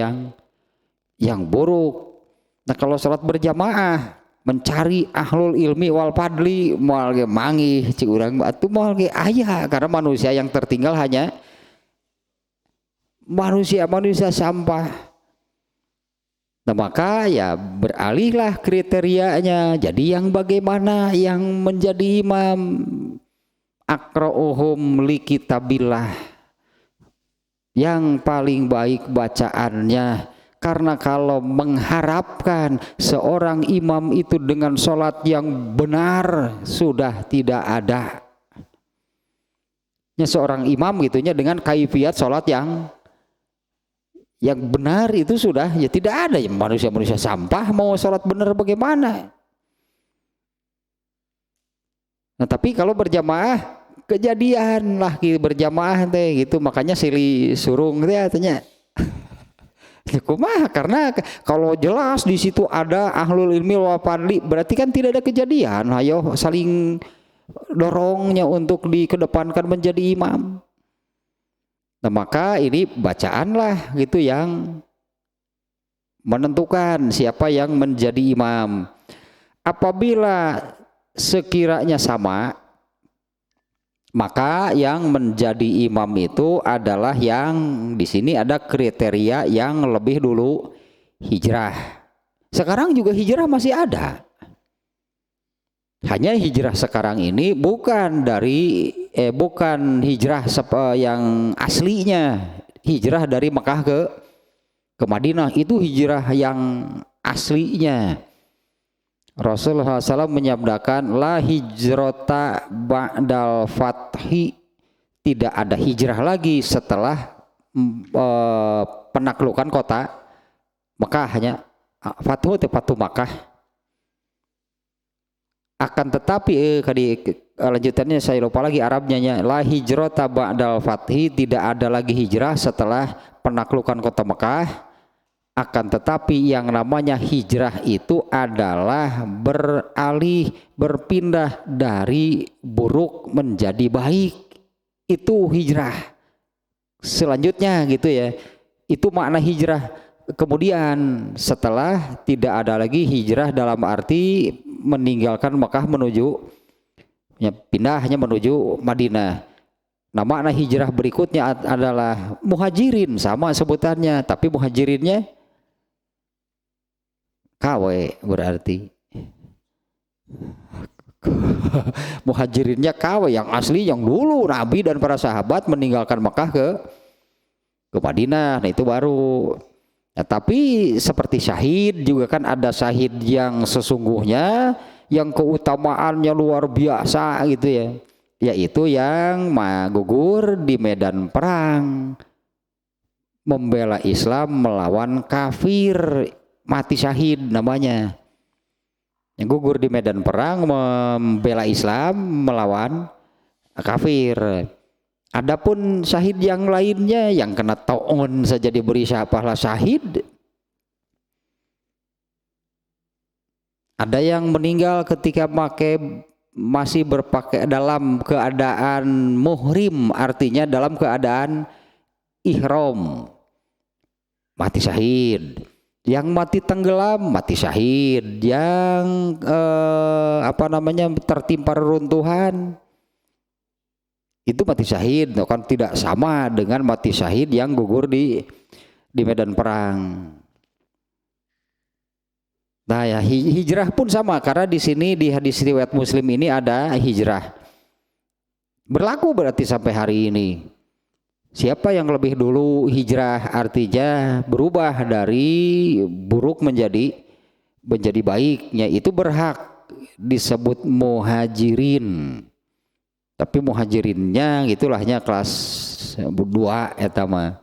yang buruk. Nah, kalau sholat berjamaah mencari ahlul ilmi wal fadli moal ge manggih cik urang batu moal ge aya karena manusia yang tertinggal hanya manusia sampah. Nah, maka ya beralihlah kriterianya. Jadi yang bagaimana yang menjadi imam? Aqra'uhum li kitabillah, yang paling baik bacaannya. Karena kalau mengharapkan seorang imam itu dengan sholat yang benar sudah tidak ada. Ya, seorang imam gitunya dengan kaifiat sholat yang benar itu sudah ya tidak ada. Ya, manusia sampah mau sholat benar bagaimana? Nah, tapi kalau berjamaah kejadian lah berjamaah teh gitu, makanya silih surung teh artinya. Ya kumaha, karena kalau jelas di situ ada ahlul ilmi wa fadli berarti kan tidak ada kejadian. Ayo saling dorongnya untuk dikedepankan menjadi imam. Nah, maka ini bacaan lah gitu yang menentukan siapa yang menjadi imam. Apabila sekiranya sama, maka yang menjadi imam itu adalah yang di sini ada kriteria yang lebih dulu hijrah. Sekarang juga hijrah masih ada. Hanya hijrah sekarang ini bukan hijrah yang aslinya, hijrah dari Mekah ke Madinah, itu hijrah yang aslinya. Rasulullah SAW menyabdakan la hijrota ba'dal fathi, tidak ada hijrah lagi setelah penaklukan kota Mekah. Hanya fatu Makkah. Akan tetapi lanjutannya saya lupa lagi Arabnya, la hijrota ba'dal fathi, tidak ada lagi hijrah setelah penaklukan kota Mekah. Akan tetapi yang namanya hijrah itu adalah berpindah dari buruk menjadi baik. Itu hijrah. Selanjutnya gitu ya. Itu makna hijrah. Kemudian setelah tidak ada lagi hijrah dalam arti meninggalkan Mekah menuju pindahnya menuju Madinah. Nah, makna hijrah berikutnya adalah muhajirin, sama sebutannya, tapi muhajirinnya KW berarti. Muhajirinnya KW yang asli, yang dulu Nabi dan para sahabat meninggalkan Mekah ke Madinah. Nah, itu baru. Nah, tapi seperti syahid juga kan ada syahid yang sesungguhnya yang keutamaannya luar biasa gitu ya. Yaitu yang gugur di medan perang membela Islam melawan kafir. Mati syahid namanya, yang gugur di medan perang membela Islam melawan kafir. Adapun syahid yang lainnya yang kena ta'un saja diberi pahala syahid. Ada yang meninggal ketika masih berpakai dalam keadaan muhrim, artinya dalam keadaan ihram, mati syahid. Yang mati tenggelam mati syahid. Yang tertimpa reruntuhan itu mati syahid, kan tidak sama dengan mati syahid yang gugur di medan perang. Nah ya, hijrah pun sama, karena di sini di hadis riwayat Muslim ini ada hijrah. Berlaku berarti sampai hari ini. Siapa yang lebih dulu hijrah, artinya berubah dari buruk menjadi baiknya, itu berhak disebut muhajirin. Tapi muhajirinnya gitulahnya kelas 2 etama.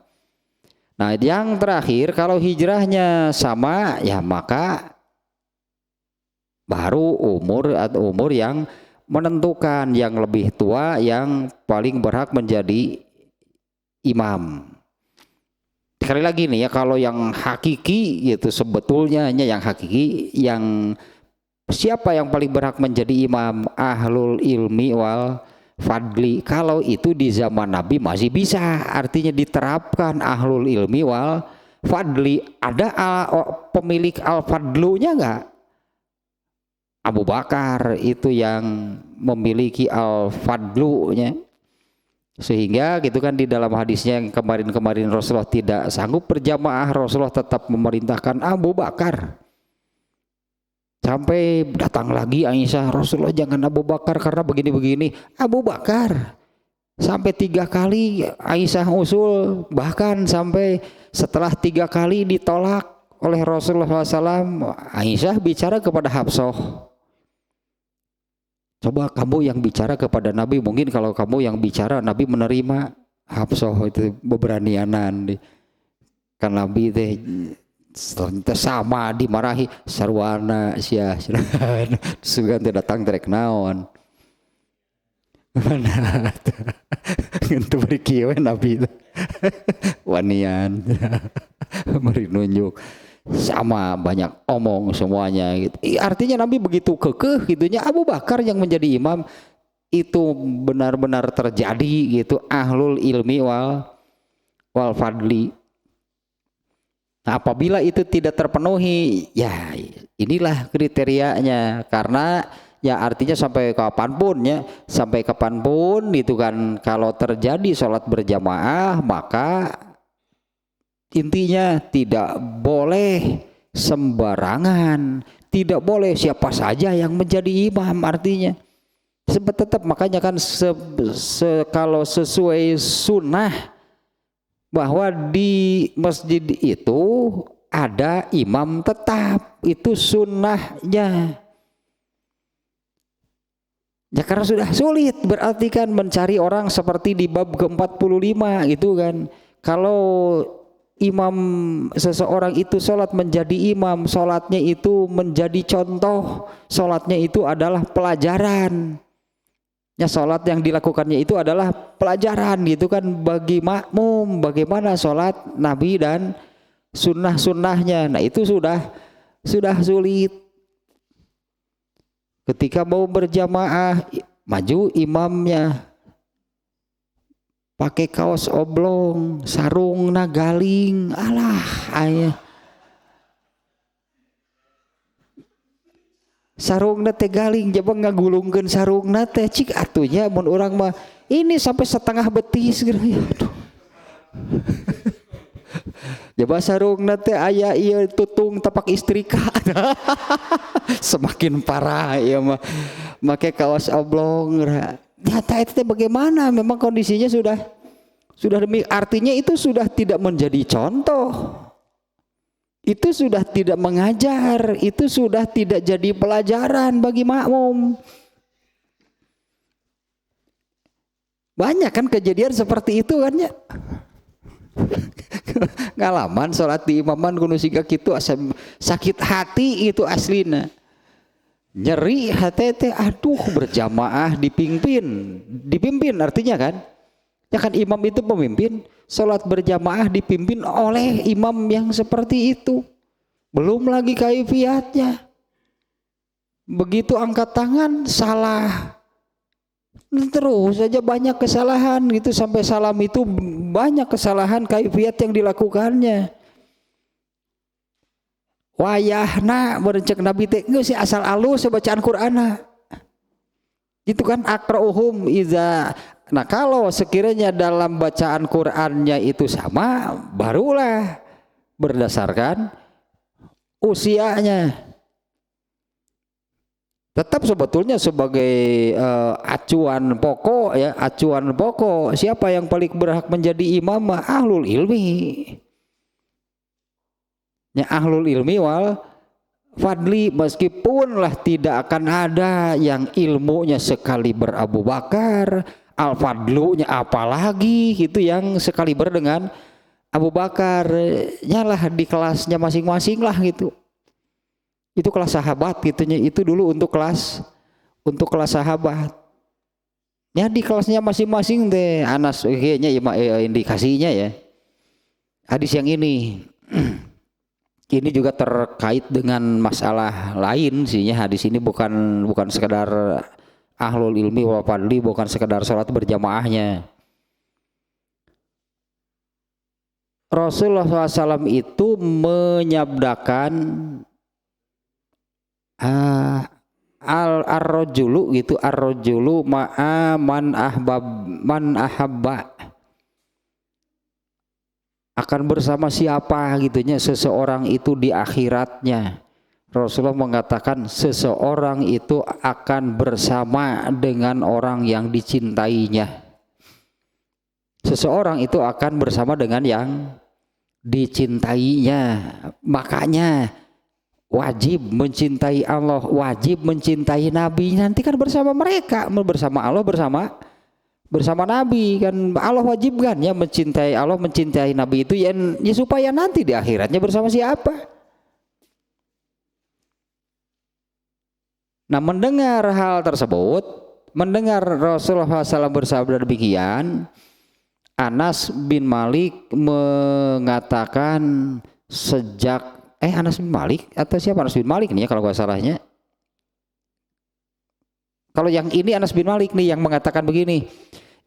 Nah yang terakhir, kalau hijrahnya sama ya maka baru umur yang menentukan, yang lebih tua yang paling berhak menjadi imam. Sekali lagi nih ya, kalau yang hakiki gitu, sebetulnya hanya yang hakiki, yang siapa yang paling berhak menjadi imam? Ahlul ilmi wal fadli. Kalau itu di zaman Nabi masih bisa, artinya diterapkan ahlul ilmi wal fadli. Ada pemilik al fadlunya enggak? Abu Bakar itu yang memiliki al fadlunya, sehingga gitu kan di dalam hadisnya yang kemarin Rasulullah tidak sanggup berjamaah, Rasulullah tetap memerintahkan Abu Bakar. Sampai datang lagi Aisyah, Rasulullah jangan Abu Bakar karena begini-begini. Abu Bakar. Sampai 3 kali Aisyah usul, bahkan sampai setelah 3 kali ditolak oleh Rasulullah SAW, Aisyah bicara kepada Hafsah. Coba kamu yang bicara kepada Nabi, mungkin kalau kamu yang bicara Nabi menerima. Hafsah itu beberanianan. Kan Nabi teh sama dimarahi sarwana sia sugan teh datang trek naon mana itu beri kieu Nabi wanian beri nunjuk sama, banyak omong semuanya gitu. Artinya Nabi begitu kekeh gitunya. Abu Bakar yang menjadi imam itu benar-benar terjadi gitu, ahlul ilmi wal fadli. Nah, apabila itu tidak terpenuhi, ya inilah kriterianya. Karena ya artinya sampai kapanpun ya, sampai kapanpun itu kan, kalau terjadi sholat berjamaah maka intinya tidak boleh sembarangan, tidak boleh siapa saja yang menjadi imam. Artinya tetap, makanya kan kalau sesuai sunnah bahwa di masjid itu ada imam tetap, itu sunnahnya. Ya karena sudah sulit, berarti kan mencari orang seperti di bab ke-45 gitu kan. Kalau imam seseorang itu sholat menjadi imam, sholatnya itu menjadi contoh, sholatnya itu adalah pelajaran. Ya, sholat yang dilakukannya itu adalah pelajaran gitu kan bagi makmum, bagaimana sholat Nabi dan sunnah-sunnahnya. Nah itu sudah sulit. Ketika mau berjamaah, maju imamnya pakai kaos oblong, sarung nagaling, alah ayah. Sarung nate galing, jaba ngagulungkeun sarung nate cik atunya mun urang mah ini sampai setengah betis gitu. Aduh. Jaba sarung nate aya ieu tutung tapak istrika. Semakin parah ya mah make kaos oblong. Nyata itu bagaimana? Memang kondisinya sudah demi, artinya itu sudah tidak menjadi contoh. Itu sudah tidak mengajar, itu sudah tidak jadi pelajaran bagi makmum. Banyak kan kejadian seperti itu kan ya. Ngalaman sholat di imaman kuno siga kitu asam sakit hati itu aslina. Nyeri hati teh, aduh berjamaah dipimpin artinya kan. Ya kan imam itu pemimpin, sholat berjamaah dipimpin oleh imam yang seperti itu. Belum lagi kaifiatnya. Begitu angkat tangan salah. Terus saja banyak kesalahan gitu, sampai salam itu banyak kesalahan kaifiat yang dilakukannya. Wayahna berencek Nabi teh geus sih asal alus bacaan Qur'ana. Itu kan akra'uhum iza. Nah kalau sekiranya dalam bacaan Qur'annya itu sama, barulah berdasarkan usianya. Tetap sebetulnya sebagai acuan pokok ya, acuan pokok siapa yang paling berhak menjadi imam? Ahlul ilmi. Ya ahlul ilmi wal fadli, meskipun lah tidak akan ada yang ilmunya sekaliber Abu Bakar, al-fadlunya apalagi gitu yang sekaliber dengan Abu Bakar, nyalah di kelasnya masing-masing lah gitu. Itu kelas sahabat gitunya, itu dulu untuk kelas sahabat. Ya di kelasnya masing-masing deh. Anas kayaknya indikasinya ya. Hadis yang ini ini juga terkait dengan masalah lain sih ya. Hadis ini bukan sekedar ahlul ilmi wa fadli, bukan sekedar sholat berjamaahnya. Rasulullah SAW itu menyabdakan ar-rajulu gitu, ar-rajulu ma'a man ahabba, akan bersama siapa gitunya seseorang itu di akhiratnya. Rasulullah mengatakan seseorang itu akan bersama dengan orang yang dicintainya. Seseorang itu akan bersama dengan yang dicintainya. Makanya wajib mencintai Allah, wajib mencintai Nabi. Nanti kan bersama mereka, bersama Allah, bersama Nabi kan. Allah wajibkan ya mencintai Allah, mencintai Nabi itu ya supaya nanti di akhiratnya bersama siapa. Nah mendengar hal tersebut, mendengar Rasulullah SAW bersabda demikian, Anas bin Malik mengatakan sejak Anas bin Malik atau siapa Anas bin Malik nih ya kalau gak salahnya. Kalau yang ini Anas bin Malik nih yang mengatakan begini,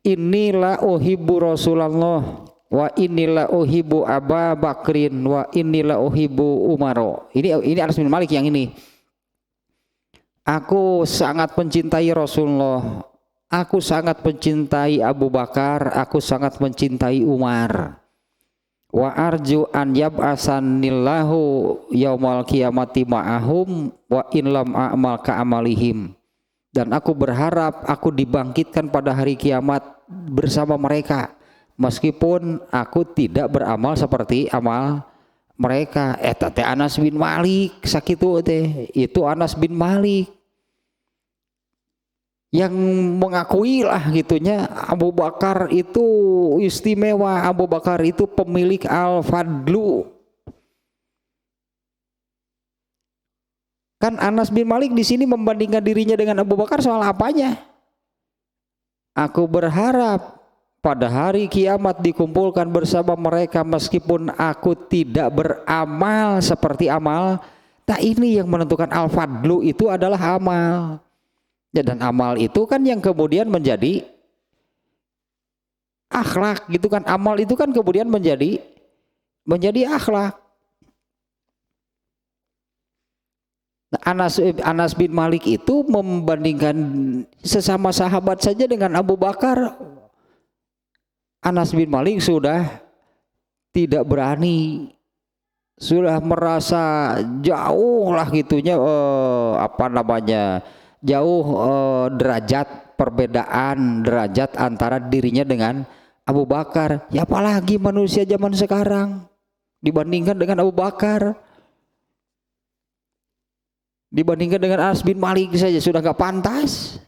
inilah uhibbu Rasulullah wa inilah uhibbu Aba Bakrin wa inilah uhibbu Umaro. Ini Anas bin Malik yang ini. Aku sangat mencintai Rasulullah, aku sangat mencintai Abu Bakar, aku sangat mencintai Umar. Wa arju an yab'asanillahu yaumal qiyamati ma'ahum wa in lam a'mal ka'amalihim. Dan aku berharap aku dibangkitkan pada hari kiamat bersama mereka meskipun aku tidak beramal seperti amal mereka. Teh Anas bin Malik sakitu teh, itu Anas bin Malik yang mengakui lah gitunya Abu Bakar itu istimewa, Abu Bakar itu pemilik al-fadlu. Kan Anas bin Malik di sini membandingkan dirinya dengan Abu Bakar soal apanya? Aku berharap pada hari kiamat dikumpulkan bersama mereka meskipun aku tidak beramal seperti amal. Nah ini yang menentukan al-fadlu itu adalah amal. Ya, dan amal itu kan yang kemudian menjadi akhlak gitu kan. Amal itu kan kemudian menjadi akhlak. Nah, Anas bin Malik itu membandingkan sesama sahabat saja dengan Abu Bakar. Anas bin Malik sudah tidak berani, sudah merasa jauh lah gitunya jauh derajat perbedaan derajat antara dirinya dengan Abu Bakar. Ya apalagi manusia zaman sekarang dibandingkan dengan Abu Bakar, dibandingkan dengan Anas bin Malik saja sudah gak pantas.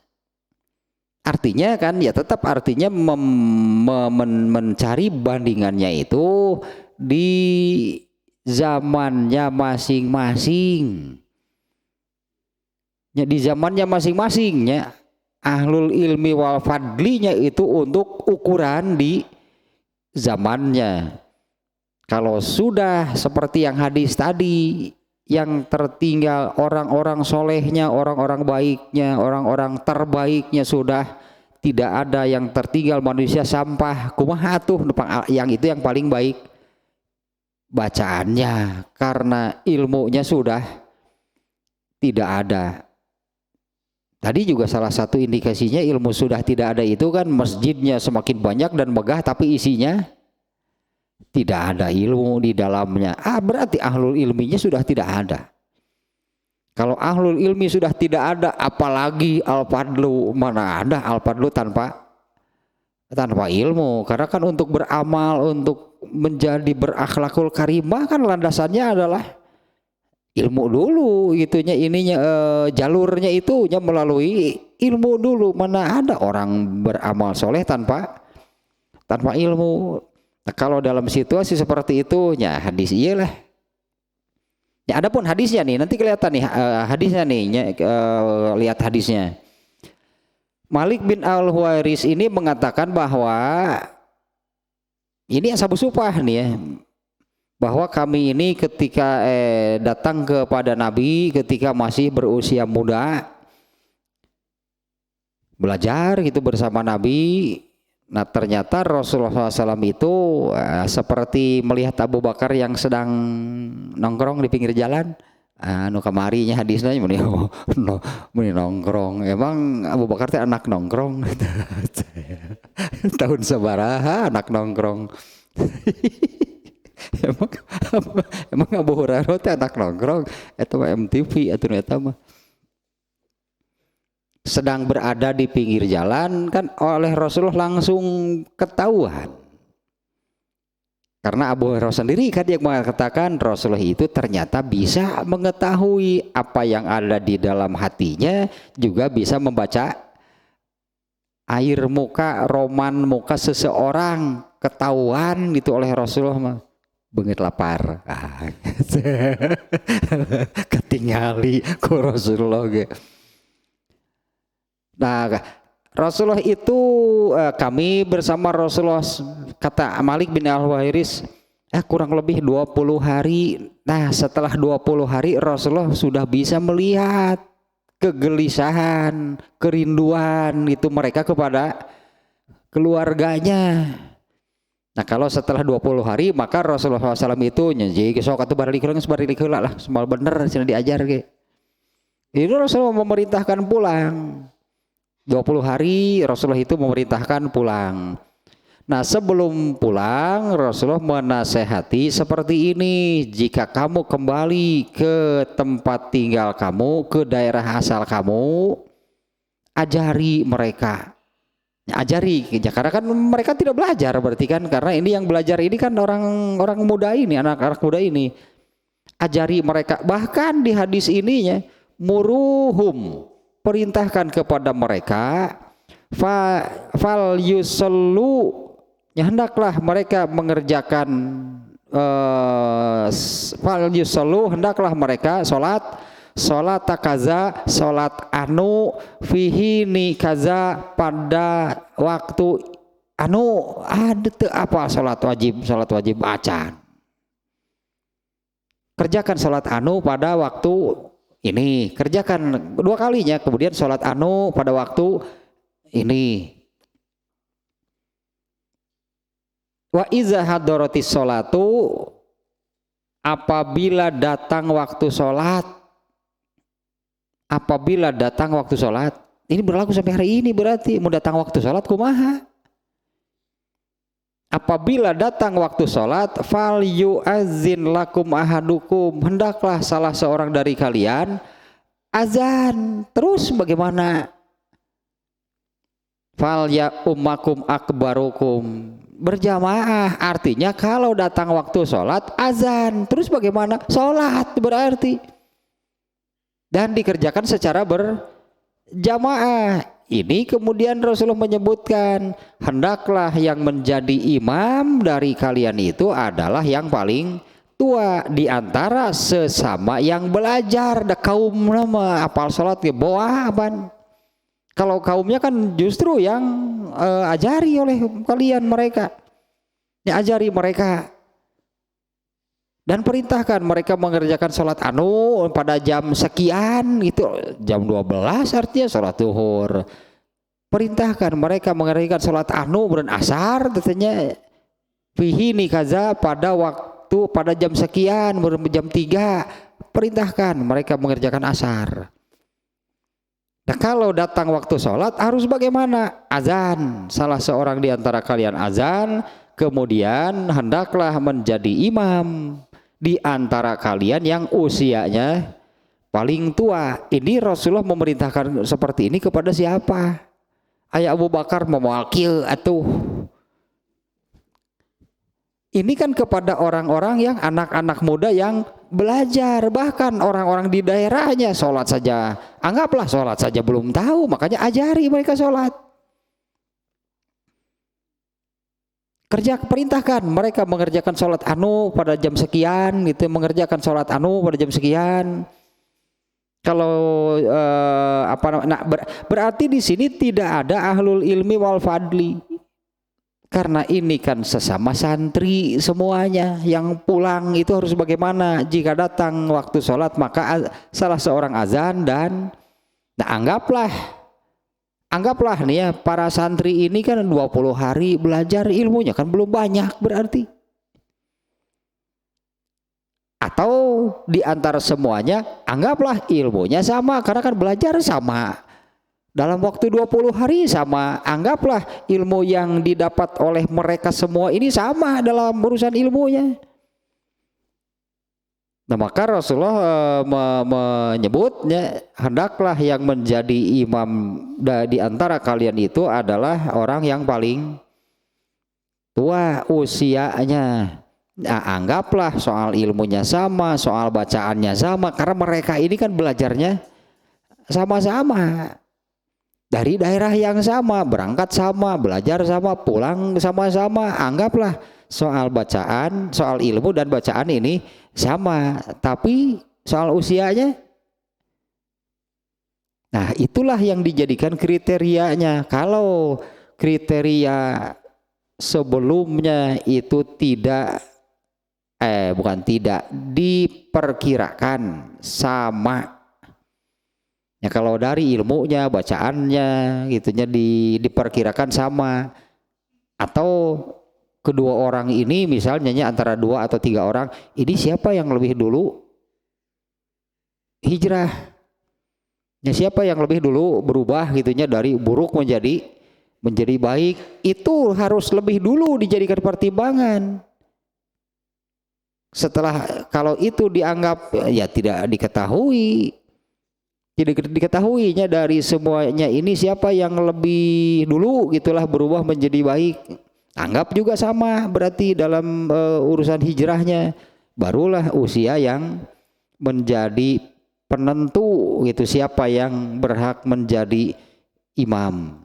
Artinya kan ya tetap artinya mencari bandingannya itu di zamannya masing-masing. Ya, di zamannya masing-masingnya ahlul ilmi wal fadlinya itu untuk ukuran di zamannya. Kalau sudah seperti yang hadis tadi, yang tertinggal orang-orang solehnya, orang-orang baiknya, orang-orang terbaiknya sudah tidak ada, yang tertinggal manusia sampah, kumaha tuh yang itu yang paling baik bacaannya, karena ilmunya sudah tidak ada. Tadi juga salah satu indikasinya ilmu sudah tidak ada itu kan masjidnya semakin banyak dan megah tapi isinya tidak ada ilmu di dalamnya. Berarti ahlul ilminya sudah tidak ada. Kalau ahlul ilmi sudah tidak ada, apalagi al-fadlu, mana ada al-fadlu tanpa ilmu. Karena kan untuk beramal, untuk menjadi berakhlakul karimah kan landasannya adalah ilmu dulu, itunya ininya jalurnya itunya melalui ilmu dulu. Mana ada orang beramal soleh tanpa ilmu. Nah, kalau dalam situasi seperti itu, ya hadis iyalah. Ya adapun hadisnya nih, nanti kelihatan nih hadisnya nih, lihat hadisnya. Malik bin Al-Huwairis ini mengatakan bahwa ini ashabu sufah nih ya, bahwa kami ini ketika datang kepada Nabi ketika masih berusia muda, belajar gitu bersama Nabi. Nah ternyata Rasulullah SAW itu seperti melihat Abu Bakar yang sedang nongkrong di pinggir jalan. Anu kamarinya hadisnya muni nongkrong. Emang Abu Bakar teh anak nongkrong. Tahun sabaraha anak nongkrong. emang Abu Hurairah teh anak nongkrong eta mah MTV atuh eta mah. Sedang berada di pinggir jalan kan oleh Rasulullah langsung ketahuan. Karena Abu Hurairah sendiri kan yang mengatakan Rasulullah itu ternyata bisa mengetahui apa yang ada di dalam hatinya, juga bisa membaca air muka, roman muka seseorang, ketahuan gitu oleh Rasulullah mah. Beungeut lapar. Ketingali ku Rasulullah ge. Nah, Rasulullah itu kami bersama Rasulullah, kata Malik bin Al-Huwairis, kurang lebih 20 hari. Nah, setelah 20 hari Rasulullah sudah bisa melihat kegelisahan, kerinduan itu mereka kepada keluarganya. Nah, kalau setelah 20 hari maka Rasulullah SAW itu nyanyi sok atuh balik heula lah, semal bener cenah diajar ge. Itu Rasulullah memerintahkan pulang. 20 hari Rasulullah itu memerintahkan pulang. Nah sebelum pulang Rasulullah menasehati seperti ini, jika kamu kembali ke tempat tinggal kamu, ke daerah asal kamu, ajari mereka. Ajari, karena kan mereka tidak belajar berarti kan, karena ini yang belajar ini kan orang muda ini, anak-anak muda ini. Ajari mereka, bahkan di hadis ininya muruhum, perintahkan kepada mereka fal yusallu, ya hendaklah mereka mengerjakan fal yusallu, hendaklah mereka salat kaza, salat anu fihi ni kaza, pada waktu anu ada teu apa salat wajib acan. Kerjakan salat anu pada waktu ini, kerjakan 2 kalinya, kemudian sholat anu pada waktu ini. Wa iza hadaratis sholatu, apabila datang waktu sholat, ini berlaku sampai hari ini, berarti mau datang waktu sholat kumaha. Apabila datang waktu sholat, fal yu'azzin lakum ahadukum, hendaklah salah seorang dari kalian azan. Terus bagaimana? Fal ya ummakum akbarukum, berjamaah. Artinya kalau datang waktu sholat azan, terus bagaimana? Sholat berarti, dan dikerjakan secara berjamaah. Ini kemudian Rasulullah menyebutkan, hendaklah yang menjadi imam dari kalian itu adalah yang paling tua di antara sesama yang belajar. Da kaum nama apal salat ge boah aban. Kalau kaumnya kan justru yang ajari oleh kalian mereka. Ya, ajari mereka dan perintahkan mereka mengerjakan sholat pada jam sekian gitu, jam 12 artinya sholat zuhur. Perintahkan mereka mengerjakan sholat dan asar katanya fihi nikaza pada jam sekian, jam 3 perintahkan mereka mengerjakan asar. Nah, kalau datang waktu sholat harus bagaimana? Azan. Salah seorang di antara kalian azan, kemudian hendaklah menjadi imam di antara kalian yang usianya paling tua. Ini Rasulullah memerintahkan seperti ini kepada siapa? Ayah Abu Bakar mewakil atuh. Ini kan kepada orang-orang yang anak-anak muda yang belajar, bahkan orang-orang di daerahnya sholat saja, anggaplah sholat saja belum tahu, makanya ajari mereka sholat. Perintahkan mereka mengerjakan sholat pada jam sekian, gitu, mengerjakan sholat pada jam sekian. Kalau berarti di sini tidak ada ahlul ilmi wal fadli. Karena ini kan sesama santri semuanya, yang pulang itu harus bagaimana jika datang waktu sholat maka salah seorang azan dan anggaplah nih ya, para santri ini kan 20 hari belajar ilmunya kan belum banyak berarti. Atau di antara semuanya anggaplah ilmunya sama karena kan belajar sama. Dalam waktu 20 hari sama, anggaplah ilmu yang didapat oleh mereka semua ini sama dalam urusan ilmunya. Nah, maka Rasulullah menyebutnya hendaklah yang menjadi imam di antara kalian itu adalah orang yang paling tua usianya. Nah, anggaplah soal ilmunya sama, soal bacaannya sama, karena mereka ini kan belajarnya sama-sama. Dari daerah yang sama, berangkat sama, belajar sama, pulang sama-sama. Anggaplah soal bacaan, soal ilmu dan bacaan ini sama, tapi soal usianya, nah itulah yang dijadikan kriterianya. Kalau kriteria sebelumnya itu tidak diperkirakan sama. Ya, kalau dari ilmunya, bacaannya gitunya diperkirakan sama, atau kedua orang ini misalnya antara 2 atau 3 orang ini siapa yang lebih dulu hijrah, ya siapa yang lebih dulu berubah gitunya dari buruk menjadi baik, itu harus lebih dulu dijadikan pertimbangan. Setelah kalau itu dianggap ya tidak diketahuinya dari semuanya ini siapa yang lebih dulu gitulah berubah menjadi baik, anggap juga sama berarti dalam urusan hijrahnya, barulah usia yang menjadi penentu gitu siapa yang berhak menjadi imam.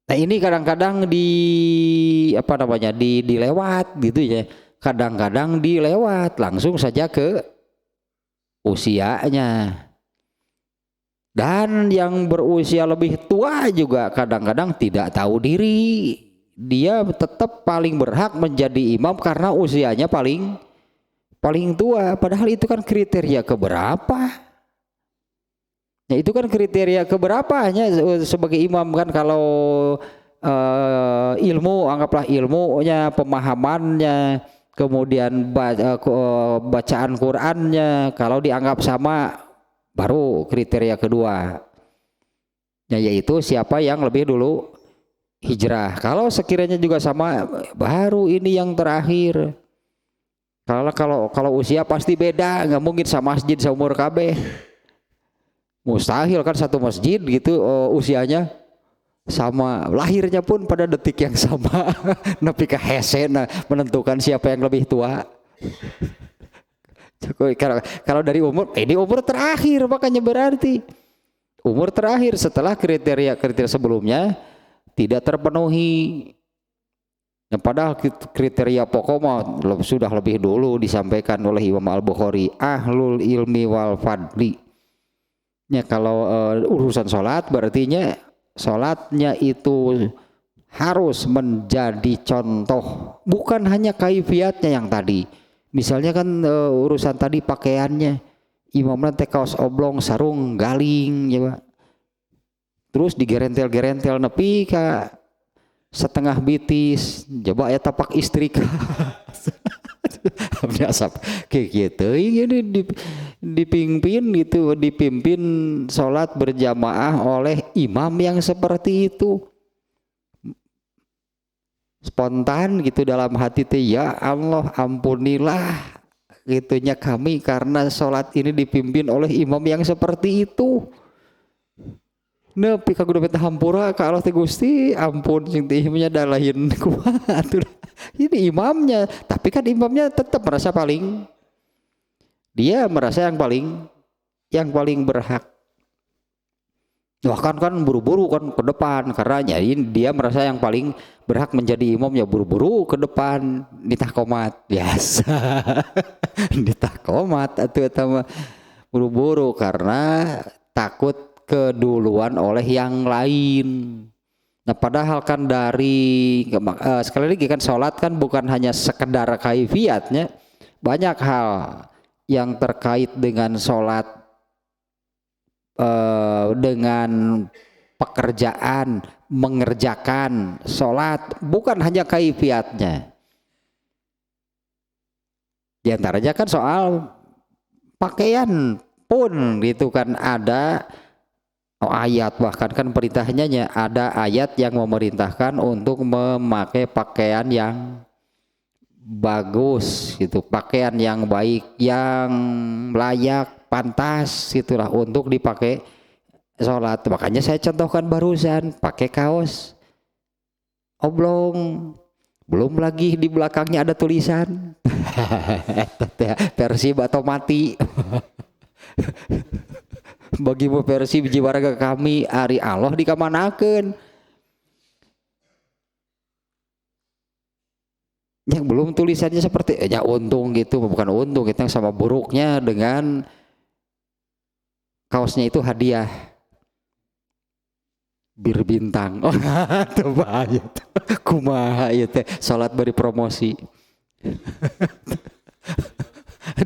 Nah, ini kadang-kadang dilewat gitu ya, kadang-kadang dilewat langsung saja ke usianya. Dan yang berusia lebih tua juga kadang-kadang tidak tahu diri, dia tetap paling berhak menjadi imam karena usianya paling tua, padahal itu kan kriteria keberapa? Ya, itu kan kriteria keberapanya sebagai imam kan. Kalau ilmu, anggaplah ilmunya, pemahamannya, kemudian bacaan Qur'annya, kalau dianggap sama baru kriteria kedua, yaitu siapa yang lebih dulu hijrah. Kalau sekiranya juga sama, baru ini yang terakhir. Kalau usia pasti beda, nggak mungkin sama masjid seumur kabeh, mustahil kan satu masjid gitu usianya sama, lahirnya pun pada detik yang sama. Nepi ka hese menentukan siapa yang lebih tua. Kalau dari umur, ini umur terakhir, makanya berarti umur terakhir setelah kriteria sebelumnya tidak terpenuhi. Yang padahal kriteria pokok sudah lebih dulu disampaikan oleh Imam Al-Bukhari, ahlul ilmi wal fadli. Ya kalau urusan sholat berartinya sholatnya itu harus menjadi contoh, bukan hanya kaifiatnya yang tadi. Misalnya kan urusan tadi pakaiannya, imamnya teh kaos oblong, sarung galing, ya Pak. Terus digerentel-gerentel nepi ka setengah bitis, coba ya tapak istri ka. Biasa kayak gitu, ini dipimpin sholat berjamaah oleh imam yang seperti itu. Spontan gitu dalam hati teh, ya Allah ampunilah gitunya kami karena sholat ini dipimpin oleh imam yang seperti itu. Nepi ka kudu minta hampura ka Allah teh Gusti, ampun sing teh imamnya da lain kumaha atuh. Ini imamnya, tapi kan imamnya tetap merasa yang paling berhak. Bahkan kan buru-buru kan ke depan karena jadi dia merasa yang paling berhak menjadi imam, ya buru-buru ke depan nitah komat biasa. Nitah komat atuh eta mah buru-buru karena takut keduluan oleh yang lain. Nah padahal kan sekali lagi kan sholat kan bukan hanya sekedar kaifiatnya, banyak hal yang terkait dengan sholat, dengan pekerjaan, mengerjakan sholat, bukan hanya kaifiatnya. Di antaranya kan soal pakaian pun gitu kan ada ayat, bahkan kan perintahnya ada ayat yang memerintahkan untuk memakai pakaian yang bagus gitu, pakaian yang baik, yang layak, pantas gitulah untuk dipakai sholat. Makanya saya contohkan barusan pakai kaos oblong, belum lagi di belakangnya ada tulisan Persib atau mati. Bagimu Persib jiwaraga kami, ari Allah dikamanakeun. Yang belum tulisannya seperti ya untung gitu, bukan untung kita sama buruknya dengan kaosnya itu hadiah bir bintang. Oh, tuh bahaya tuh. Kumaha ieu teh salat bari promosi.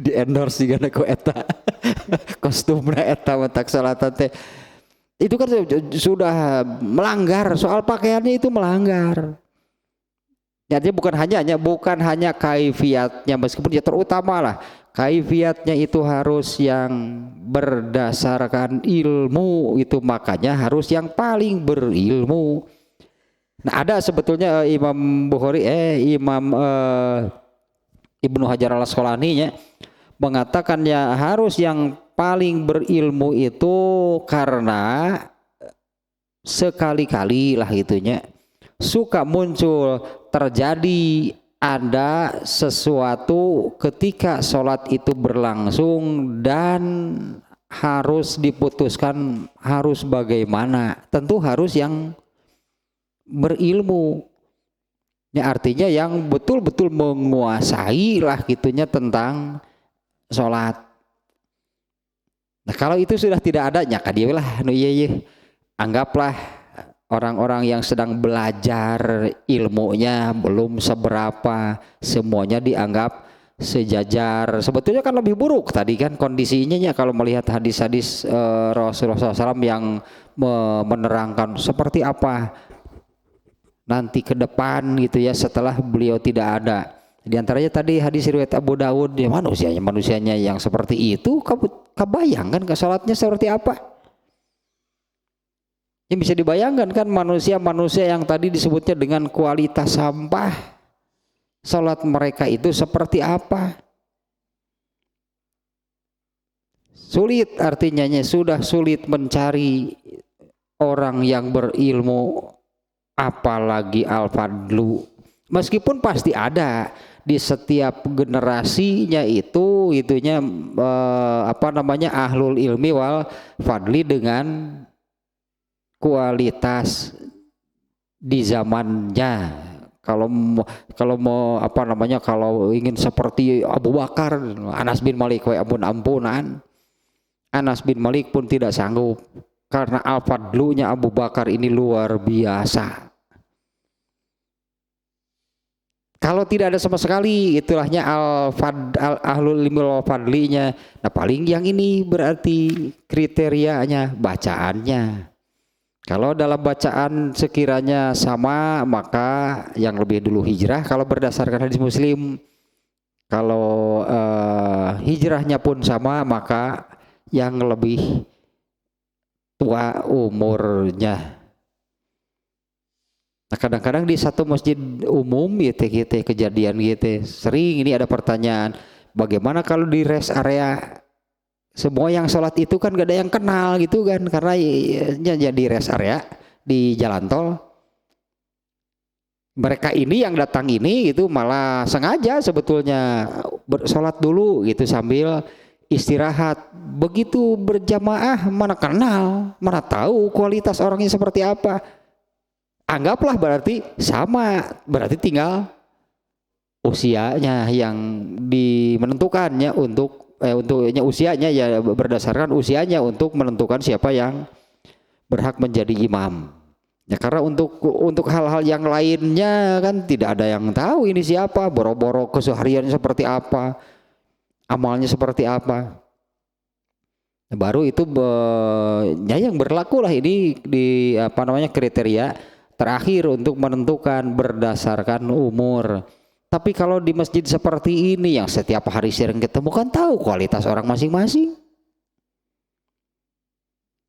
Di endorse juga ku eta. Kostumnya eta matak salatan teh itu kan sudah melanggar, soal pakaiannya itu melanggar. Jadi bukan hanya kaifiatnya, meskipun ya terutama lah kaifiatnya itu harus yang berdasarkan ilmu, itu makanya harus yang paling berilmu. Nah ada sebetulnya Imam Bukhari Ibnu Hajar al Asqalani mengatakan ya harus yang paling berilmu itu karena sekali-kali lah itunya suka muncul terjadi ada sesuatu ketika sholat itu berlangsung dan harus diputuskan harus bagaimana, tentu harus yang berilmu ya, artinya yang betul-betul menguasai lah gitunya tentang sholat. Nah kalau itu sudah tidak ada nyakadilah anggaplah orang-orang yang sedang belajar ilmunya belum seberapa, semuanya dianggap sejajar. Sebetulnya kan lebih buruk tadi kan kondisinya kalau melihat hadis-hadis Rasulullah SAW yang menerangkan seperti apa nanti ke depan gitu ya setelah beliau tidak ada. Di antaranya tadi hadis riwayat Abu Dawud ya, manusianya yang seperti itu, kebayangkan ke sholatnya seperti apa? Yang bisa dibayangkan kan manusia yang tadi disebutnya dengan kualitas sampah, sholat mereka itu seperti apa? Sulit, artinya sudah sulit mencari orang yang berilmu, apalagi al-fadlu. Meskipun pasti ada di setiap generasinya itunya ahlul ilmi wal fadli dengan kualitas di zamannya. Kalau ingin seperti Abu Bakar, Anas bin Malik ampunan Anas bin Malik pun tidak sanggup karena al-fadlunya Abu Bakar ini luar biasa. Kalau tidak ada sama sekali, itulahnya ahlul ilmi wal fadlinya. Nah paling yang ini berarti kriterianya bacaannya. Kalau dalam bacaan sekiranya sama, maka yang lebih dulu hijrah kalau berdasarkan hadis Muslim. Kalau hijrahnya pun sama, maka yang lebih tua umurnya. Nah kadang-kadang di satu masjid umum gitu kejadian gitu. Sering ini ada pertanyaan, bagaimana kalau di rest area semua yang sholat itu kan gak ada yang kenal gitu kan, karena jadi rest area di jalan tol. Mereka ini yang datang ini itu malah sengaja sebetulnya sholat dulu gitu sambil istirahat. Begitu berjamaah mana kenal, mana tahu kualitas orangnya seperti apa. Anggaplah berarti sama, berarti tinggal usianya yang menentukannya untuknya usianya ya berdasarkan usianya untuk menentukan siapa yang berhak menjadi imam. Ya karena untuk hal-hal yang lainnya kan tidak ada yang tahu ini siapa, boro-boro kesehariannya seperti apa, amalnya seperti apa. Baru itu yang berlaku lah ini di kriteria terakhir untuk menentukan berdasarkan umur. Tapi kalau di masjid seperti ini yang setiap hari sering ketemu kan tahu kualitas orang masing-masing.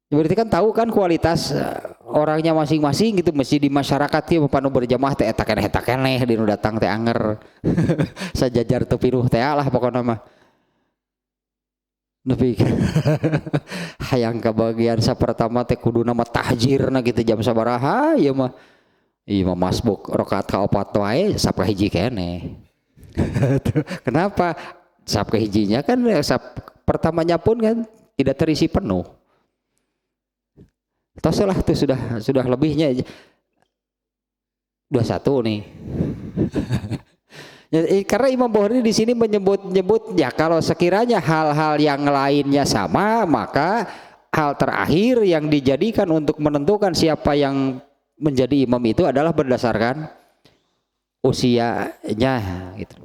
Berarti kan tahu kan kualitas orangnya masing-masing gitu. Mesti di masyarakat ya panu berjamaah teh eta keneh dinu datang teh anger. Sajajar teu pinuh teh lah pokokna mah. Nepi hayang ke bagian sapertama teh kudu nama tahjirna gitu jam sabaraha ieu mah. Ieu mah masbuk rakaat kaopat wae sap kahiji keneh. Kenapa? Sap kahijinya kan pertamanya pun kan tidak terisi penuh. Tosalah itu sudah lebihnya 21 nih. Karena Imam Bukhari di sini menyebut ya kalau sekiranya hal-hal yang lainnya sama, maka hal terakhir yang dijadikan untuk menentukan siapa yang menjadi imam itu adalah berdasarkan usianya gitu.